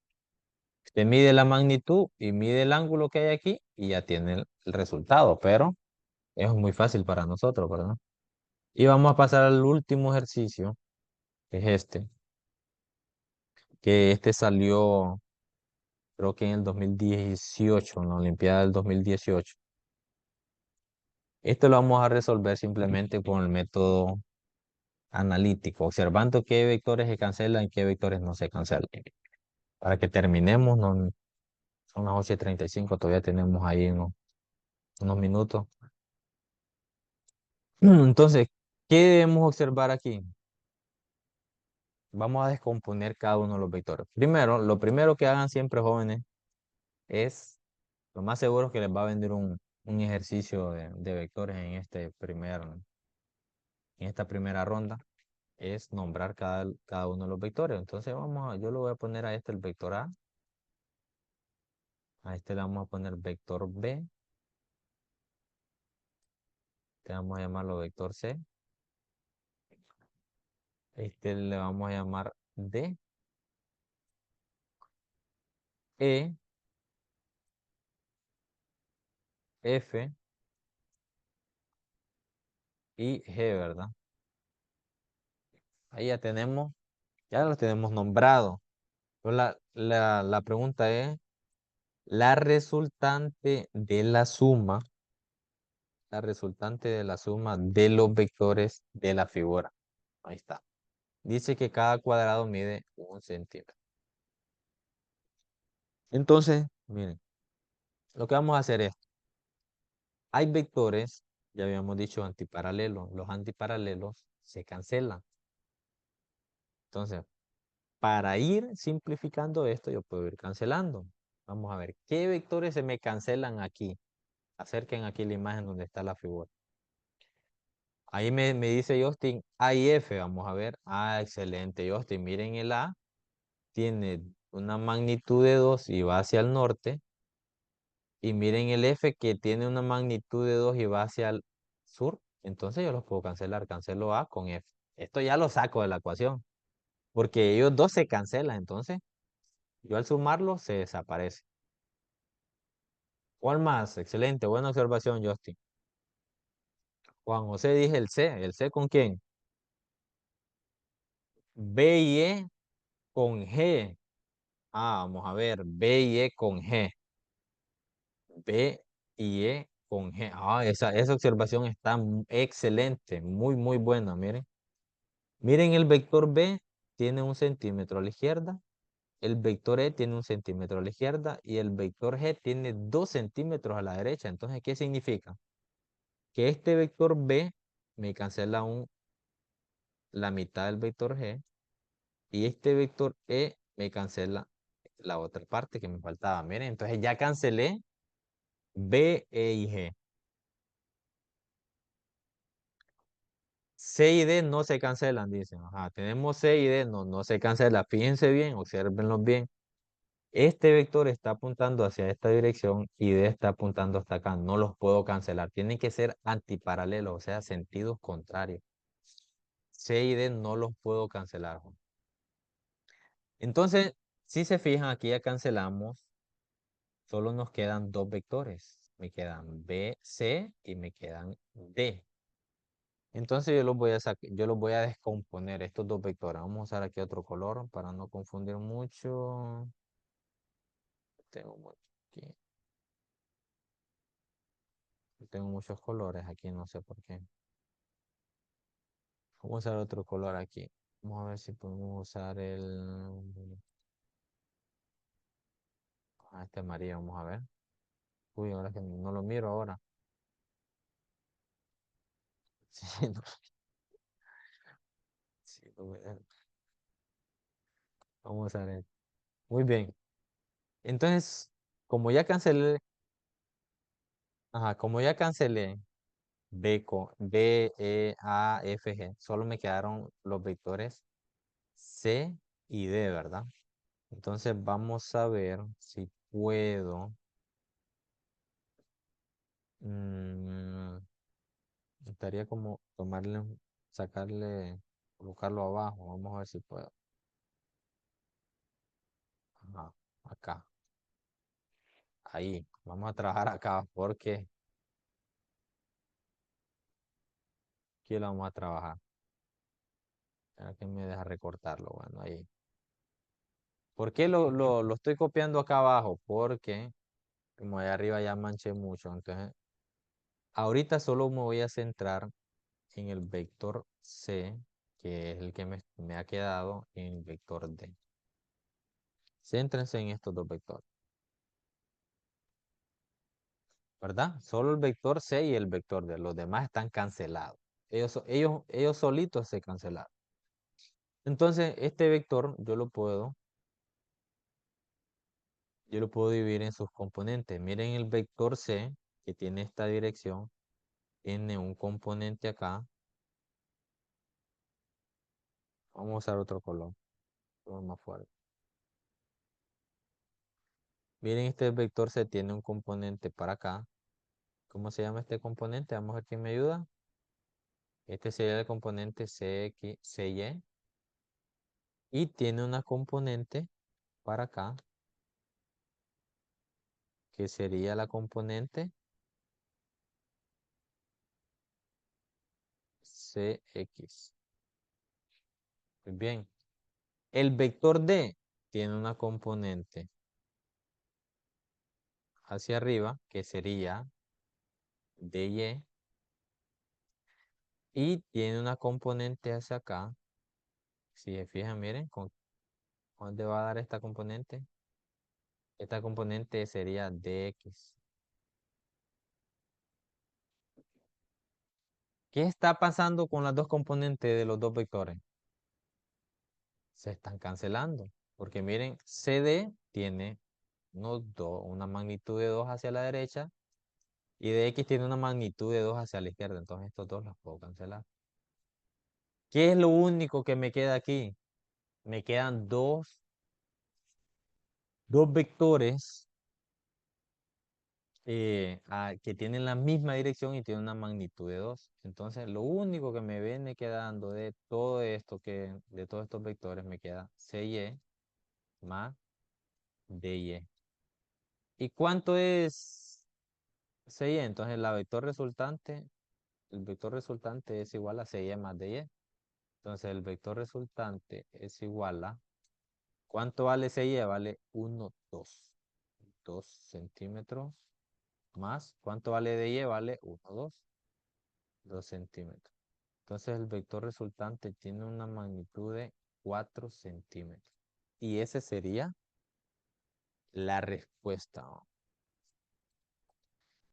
Usted mide la magnitud y mide el ángulo que hay aquí y ya tiene el resultado, pero es muy fácil para nosotros, ¿verdad? Y vamos a pasar al último ejercicio, que es que este salió, creo que en el 2018, en la Olimpiada del 2018. Esto lo vamos a resolver simplemente con el método analítico, observando qué vectores se cancelan y qué vectores no se cancelan. Para que terminemos, no, son las 8:35, todavía tenemos ahí unos minutos. Entonces, ¿qué debemos observar aquí? Vamos a descomponer cada uno de los vectores. Primero, lo primero que hagan siempre, jóvenes, es lo más seguro es que les va a vender un ejercicio de vectores en esta primera ronda, es nombrar cada uno de los vectores. Entonces, yo le voy a poner a este el vector a este le vamos a poner vector B, este vamos a llamarlo vector C, este le vamos a llamar D, E, F y G, ¿verdad? Ahí ya los tenemos nombrados. Pero la pregunta es, la resultante de la suma de los vectores de la figura. Ahí está. Dice que cada cuadrado mide 1 centímetro. Entonces, miren, lo que vamos a hacer es, hay vectores, ya habíamos dicho antiparalelos. Los antiparalelos se cancelan. Entonces, para ir simplificando esto, yo puedo ir cancelando. Vamos a ver, ¿qué vectores se me cancelan aquí? Acerquen aquí la imagen donde está la figura. Ahí me dice Justin A y F. Vamos a ver. Ah, excelente, Justin. Miren el A. Tiene una magnitud de 2 y va hacia el norte. Y miren el F que tiene una magnitud de 2 y va hacia el sur. Entonces yo los puedo cancelar. Cancelo A con F. Esto ya lo saco de la ecuación. Porque ellos dos se cancelan. Entonces yo al sumarlos se desaparece. ¿Cuál más? Excelente. Buena observación, Justin. Juan José dije el C. ¿El C con quién? B y E con G. Ah, vamos a ver. B y E con G. B y E con G. Ah, esa observación está excelente. Muy, muy buena. Miren. Miren, el vector B tiene 1 centímetro a la izquierda. El vector E tiene 1 centímetro a la izquierda. Y el vector G tiene 2 centímetros a la derecha. Entonces, ¿qué significa? Que este vector B me cancela la mitad del vector G. Y este vector E me cancela la otra parte que me faltaba. Miren, entonces ya cancelé B, E y G. C y D no se cancelan, dicen. Ajá, tenemos C y D, no se cancela. Fíjense bien, observenlos bien. Este vector está apuntando hacia esta dirección y D está apuntando hasta acá. No los puedo cancelar. Tienen que ser antiparalelos, o sea, sentidos contrarios. C y D no los puedo cancelar. Entonces, si se fijan, aquí ya cancelamos. Solo nos quedan dos vectores. Me quedan B, C y me quedan D. Entonces yo los voy a descomponer, estos dos vectores. Vamos a usar aquí otro color para no confundir mucho. Tengo mucho aquí. Tengo muchos colores aquí, no sé por qué. Vamos a usar otro color aquí. Vamos a ver si podemos usar este amarillo, vamos a ver. Uy, ahora que no lo miro ahora. Sí, no, sí, vamos a ver. Muy bien. Entonces, como ya cancelé, ajá, como ya cancelé B, E, A, F, G, solo me quedaron los vectores C y D, ¿verdad? Entonces vamos a ver si puedo. mm, Estaría como sacarle, colocarlo abajo. Vamos a ver si puedo. Ajá, acá. Ahí. Vamos a trabajar acá porque aquí lo vamos a trabajar. Espera que me deja recortarlo. Bueno, ahí. ¿Por qué lo estoy copiando acá abajo? Porque como allá arriba ya manché mucho. Entonces, ahorita solo me voy a centrar en el vector C, que es el que me ha quedado, en el vector D. Céntrense en estos dos vectores, ¿verdad? Solo el vector C y el vector D. Los demás están cancelados. Ellos solitos se cancelaron. Entonces, este vector yo lo puedo dividir en sus componentes. Miren el vector C, que tiene esta dirección, tiene un componente acá. Vamos a usar otro color más fuerte. Miren, este vector C tiene un componente para acá. ¿Cómo se llama este componente? Vamos a ver quién me ayuda. Este sería el componente CX, CY. Y tiene una componente para acá, que sería la componente CX. Muy bien. El vector D tiene una componente hacia arriba, que sería DY. Y tiene una componente hacia acá. Si se fijan, miren, ¿con dónde va a dar esta componente? Esta componente sería DX. ¿Qué está pasando con las dos componentes de los dos vectores? Se están cancelando. Porque miren, CD tiene una magnitud de 2 hacia la derecha y DX tiene una magnitud de 2 hacia la izquierda. Entonces estos dos los puedo cancelar. ¿Qué es lo único que me queda aquí? Me quedan dos vectores que tienen la misma dirección y tienen una magnitud de 2. Entonces, lo único que me viene quedando de todo esto, de todos estos vectores, me queda CY más DY. ¿Y cuánto es CY? Entonces, el vector resultante es igual a CY más DY. Entonces, el vector resultante es igual a, ¿cuánto vale CY? Vale 1, 2. 2 centímetros más, ¿cuánto vale DY? Vale 1, 2. 2 centímetros. Entonces el vector resultante tiene una magnitud de 4 centímetros. Y esa sería la respuesta.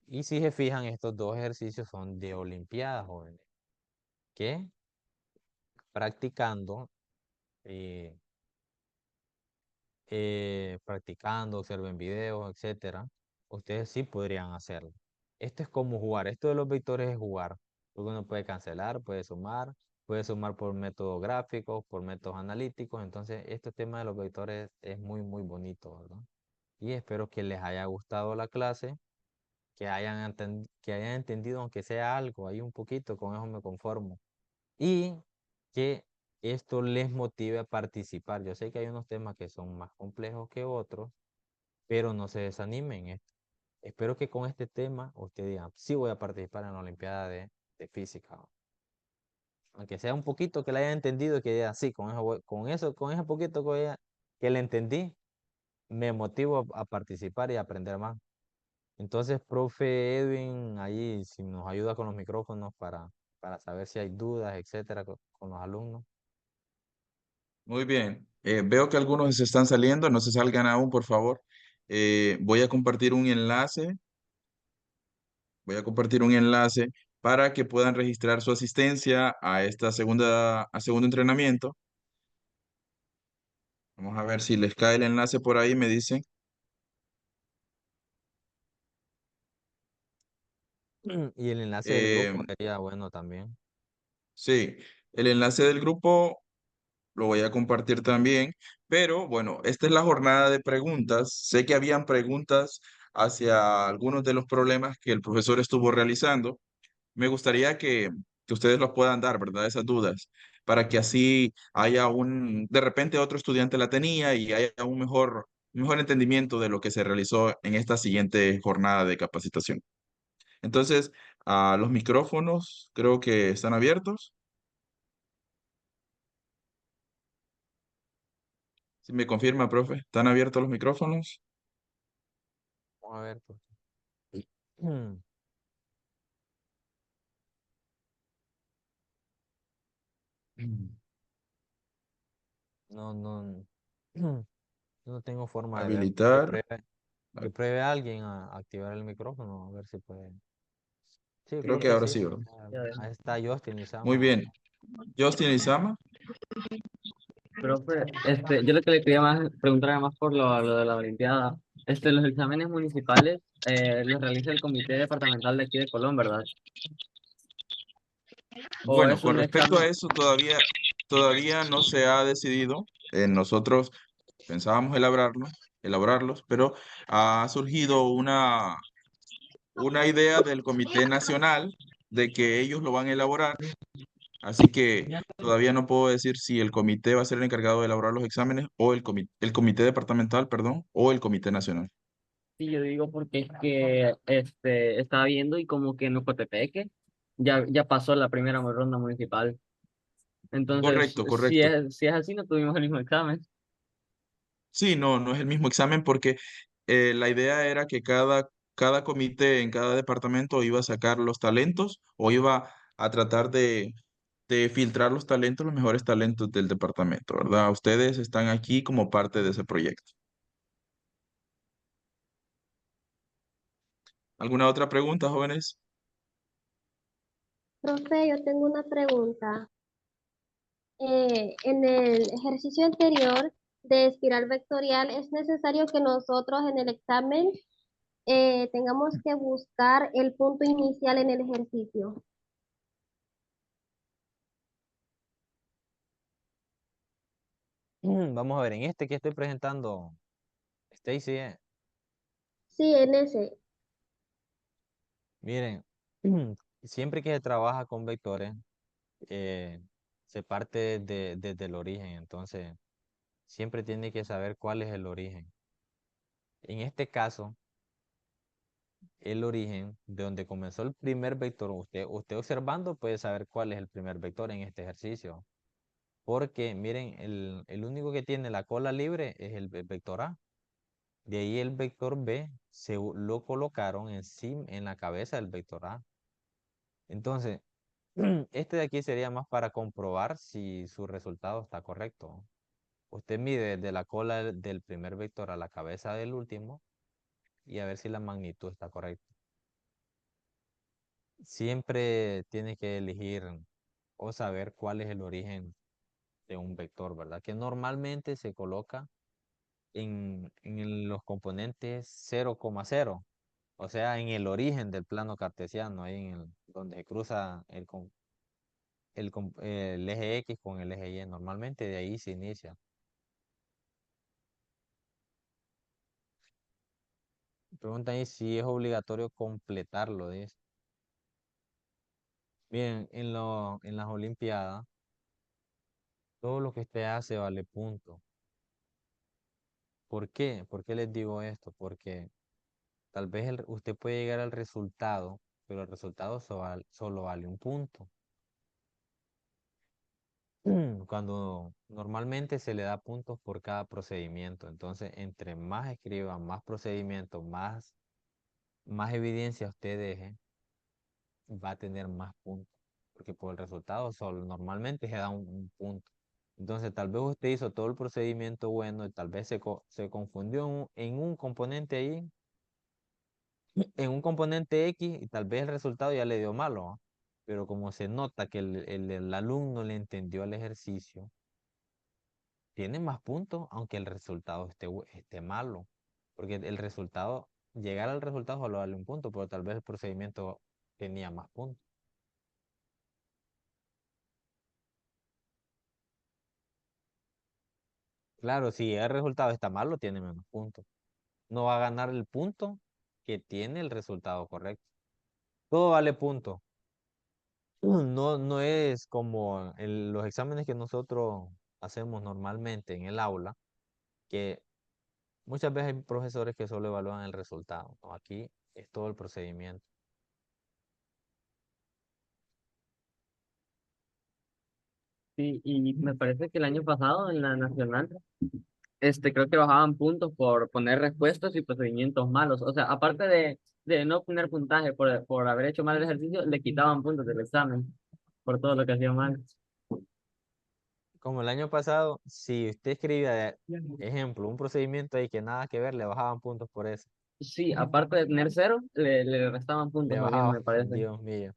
Y si se fijan, estos dos ejercicios son de Olimpiadas, jóvenes. Que practicando, eh, observen videos, etcétera, ustedes sí podrían hacerlo. Esto es como jugar. Esto de los vectores es jugar. Porque uno puede cancelar, puede sumar, puede sumar por métodos gráficos, por métodos analíticos. Entonces, este tema de los vectores es muy, muy bonito, ¿verdad? Y espero que les haya gustado la clase, que hayan entendido, aunque sea algo, ahí un poquito, con eso me conformo. Y que esto les motive a participar. Yo sé que hay unos temas que son más complejos que otros, pero no se desanimen. Espero que con este tema usted diga, sí voy a participar en la Olimpiada de Física. Aunque sea un poquito que le haya entendido, que diga, sí, con ese poquito que le entendí, me motivo a participar y a aprender más. Entonces, profe Edwin, ahí si nos ayuda con los micrófonos para saber si hay dudas, etcétera, con los alumnos. Muy bien. Veo que algunos se están saliendo, no se salgan aún, por favor. Voy a compartir un enlace, voy a compartir un enlace para que puedan registrar su asistencia a esta a segundo entrenamiento. Vamos a ver si les cae el enlace por ahí, me dicen. Y el enlace del grupo Eh, sería bueno también. sí, el enlace del grupo lo voy a compartir también, pero bueno, esta es la jornada de preguntas. Sé que habían preguntas hacia algunos de los problemas que el profesor estuvo realizando. Me gustaría que ustedes los puedan dar, ¿verdad? Esas dudas, para que así haya de repente otro estudiante la tenía y haya un mejor entendimiento de lo que se realizó en esta siguiente jornada de capacitación. Entonces, los micrófonos creo que están abiertos. Si me confirma, profe, ¿están abiertos los micrófonos? Vamos a ver, pues. No, no, no tengo forma de ver. Habilitar. Que pruebe a alguien a activar el micrófono, a ver si puede. Sí, Creo creo que que ahora sí. sí, ¿verdad? Ahí está Justin y Muy Sama. bien. Justin y Sama. Profe, yo lo que le quería más preguntar era más por lo de la Olimpiada. Los exámenes municipales los realiza el comité departamental de aquí de Colón, ¿verdad? ¿O Bueno, es con un respecto a examen? eso, todavía no se ha decidido. Nosotros pensábamos elaborarlos, pero ha surgido una idea del Comité Nacional de que ellos lo van a elaborar. Así que todavía no puedo decir si el comité va a ser el encargado de elaborar los exámenes o el comité departamental, perdón, o el comité nacional. Sí, yo digo porque es que estaba viendo y como que en Ocotepeque ya pasó la primera ronda municipal. Entonces, Correcto, correcto. si es así, no tuvimos el mismo examen. Sí, no, no es el mismo examen porque la idea era que cada comité en cada departamento iba a sacar los talentos o iba a tratar de filtrar los talentos, los mejores talentos del departamento, ¿verdad? Ustedes están aquí como parte de ese proyecto. ¿Alguna otra pregunta, jóvenes? Profe, yo tengo una pregunta. En el ejercicio anterior de espiral vectorial, ¿es necesario que nosotros en el examen tengamos que buscar el punto inicial en el ejercicio? Vamos a ver, en este que estoy presentando, Stacy, Sí, en ese. miren, siempre que se trabaja con vectores, eh, se parte desde el origen, entonces siempre tiene que saber cuál es el origen. En este caso, el origen de donde comenzó el primer vector, usted observando puede saber cuál es el primer vector en este ejercicio. Porque miren, el único que tiene la cola libre es el vector A. De ahí el vector B lo colocaron en la cabeza del vector A. Entonces, este de aquí sería más para comprobar si su resultado está correcto. Usted mide desde la cola del primer vector a la cabeza del último y a ver si la magnitud está correcta. Siempre tiene que elegir o saber cuál es el origen de un vector, ¿verdad? Que normalmente se coloca en los componentes 0,0, o sea, en el origen del plano cartesiano, ahí donde se cruza el eje X con el eje Y. Normalmente de ahí se inicia. Preguntan ahí si es obligatorio completarlo, dice. Bien, en las Olimpiadas, todo lo que usted hace vale punto. ¿Por qué? ¿Por qué les digo esto? Porque tal vez usted puede llegar al resultado, pero el resultado solo vale un punto. Cuando normalmente se le da puntos por cada procedimiento. Entonces, entre más escriba, más procedimientos, más evidencia usted deje, va a tener más puntos. Porque por el resultado solo normalmente se da un punto. Entonces, tal vez usted hizo todo el procedimiento bueno y tal vez se confundió en un componente ahí, en un componente X, y tal vez el resultado ya le dio malo, ¿va? Pero como se nota que el alumno le entendió el ejercicio, tiene más puntos, aunque el resultado esté malo. Porque el resultado, llegar al resultado solo vale un punto, pero tal vez el procedimiento tenía más puntos. Claro, si el resultado está malo, tiene menos puntos. No va a ganar el punto que tiene el resultado correcto. Todo vale punto. No, no es como los exámenes que nosotros hacemos normalmente en el aula, que muchas veces hay profesores que solo evalúan el resultado, ¿no? Aquí es todo el procedimiento. Sí, y me parece que el año pasado en la nacional, creo que bajaban puntos por poner respuestas y procedimientos malos. O sea, aparte de no poner puntaje por haber hecho mal el ejercicio, le quitaban puntos del examen por todo lo que hacía mal. Como el año pasado, si usted escribía, ejemplo, un procedimiento ahí que nada que ver, le bajaban puntos por eso. Sí, aparte de tener cero, le restaban puntos Le también, bajaban, me parece. Dios mío.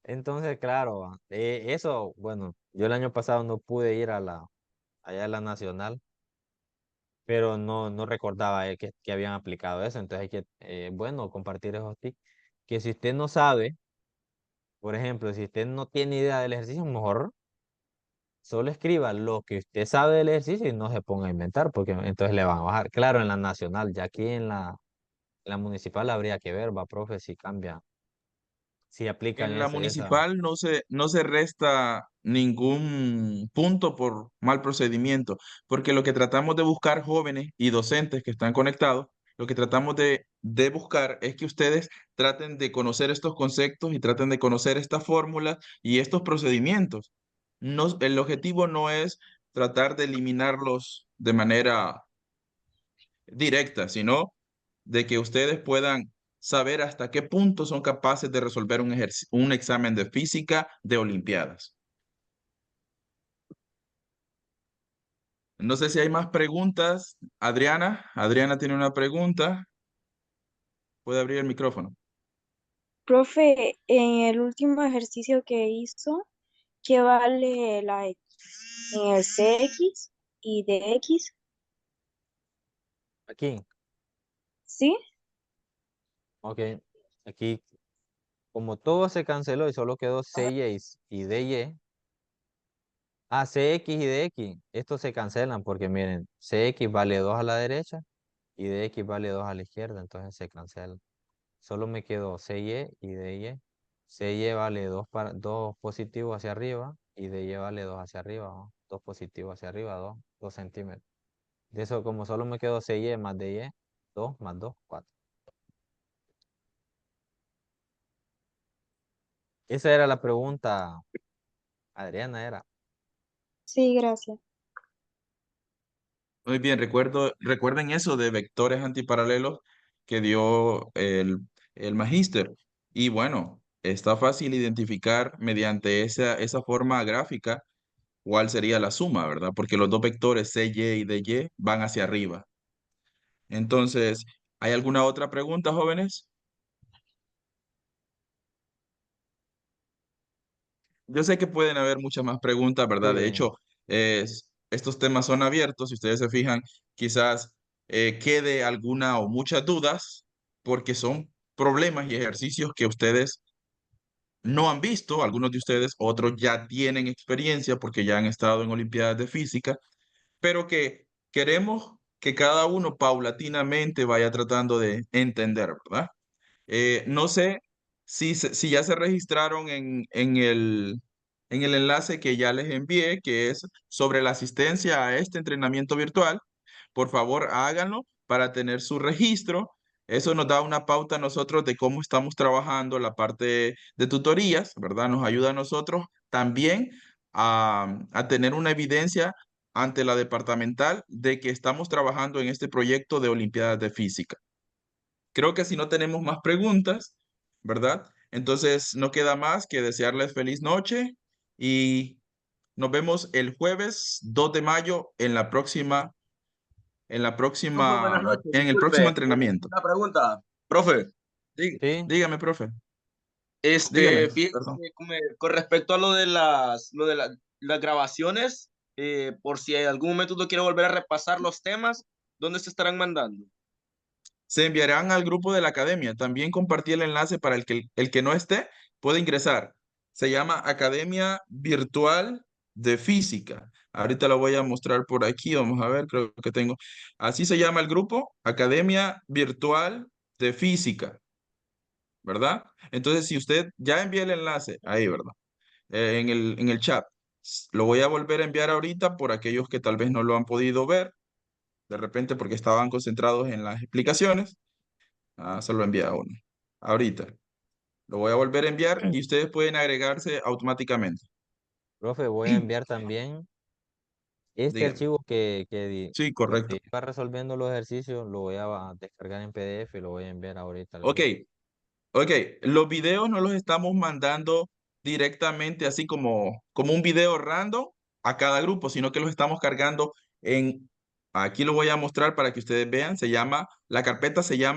Entonces, claro, eso, bueno, yo el año pasado no pude ir allá a la Nacional, pero no recordaba que habían aplicado eso. Entonces hay que, bueno, compartir esos tips. Que si usted no sabe, por ejemplo, si usted no tiene idea del ejercicio, mejor solo escriba lo que usted sabe del ejercicio y no se ponga a inventar, porque entonces le van a bajar. Claro, en la Nacional, ya aquí en la municipal habría que ver, va, profe, si cambia, si aplican En la esa. municipal no se resta ningún punto por mal procedimiento, porque lo que tratamos de buscar jóvenes y docentes que están conectados, lo que tratamos de buscar es que ustedes traten de conocer estos conceptos y traten de conocer estas fórmulas y estos procedimientos. No, el objetivo no es tratar de eliminarlos de manera directa, sino de que ustedes puedan saber hasta qué punto son capaces de resolver un examen de física de Olimpiadas. No sé si hay más preguntas. Adriana tiene una pregunta. Puede abrir el micrófono. Profe, en el último ejercicio que hizo, ¿qué vale la X? En el CX y DX, Aquí, ¿sí? ok, aquí, como todo se canceló y solo quedó CY y DY, CX y DX, estos se cancelan porque miren, CX vale 2 a la derecha y DX vale 2 a la izquierda, entonces se cancela. Solo me quedó CY y DY. CY vale 2 positivos hacia arriba y DY vale 2 hacia arriba, ¿no? 2 positivos hacia arriba, 2 centímetros. De eso, como solo me quedó CY más DY, 2 más 2, 4. Esa era la pregunta, Adriana era. Sí, gracias. Muy bien, recuerden eso de vectores antiparalelos que dio el magíster. Y bueno, está fácil identificar mediante esa forma gráfica cuál sería la suma, ¿verdad? Porque los dos vectores CY y DY van hacia arriba. Entonces, ¿hay alguna otra pregunta, jóvenes? Yo sé que pueden haber muchas más preguntas, ¿verdad? De Sí. hecho, estos temas son abiertos. Si ustedes se fijan, quizás quede alguna o muchas dudas, porque son problemas y ejercicios que ustedes no han visto, algunos de ustedes, otros ya tienen experiencia porque ya han estado en Olimpiadas de Física, pero que queremos que cada uno paulatinamente vaya tratando de entender, ¿verdad? No sé si ya se registraron en el enlace que ya les envié, que es sobre la asistencia a este entrenamiento virtual. Por favor, háganlo para tener su registro. Eso nos da una pauta a nosotros de cómo estamos trabajando la parte de tutorías, ¿verdad? Nos ayuda a nosotros también a tener una evidencia ante la departamental de que estamos trabajando en este proyecto de Olimpiadas de Física. Creo que si no tenemos más preguntas, ¿verdad? Entonces no queda más que desearles feliz noche y nos vemos el jueves 2 de mayo Profe, buenas noches, en el próximo disculpe, entrenamiento. una pregunta. Profe, Sí, Dígame, profe. Dígame, fíjese perdón. que con respecto a las grabaciones, por si en algún momento usted quiere volver a repasar los temas, ¿dónde se estarán mandando? Se enviarán al grupo de la academia. También compartí el enlace para el que no esté, puede ingresar. Se llama Academia Virtual de Física. Ahorita lo voy a mostrar por aquí. Vamos a ver, creo que tengo. Así se llama el grupo, Academia Virtual de Física, ¿verdad? Entonces, si usted ya envía el enlace ahí, ¿verdad? En el chat. Lo voy a volver a enviar ahorita por aquellos que tal vez no lo han podido ver, de repente porque estaban concentrados en las explicaciones. Se lo envía a uno. Ahorita. Lo voy a volver a enviar y ustedes pueden agregarse automáticamente. profe, voy a enviar también este Dígame. archivo Sí, donde correcto. iba resolviendo los ejercicios, lo voy a descargar en PDF y lo voy a enviar ahorita al Ok, grupo. ok. Los videos no los estamos mandando directamente así como un video random a cada grupo, sino que los estamos cargando aquí lo voy a mostrar para que ustedes vean. La carpeta se llama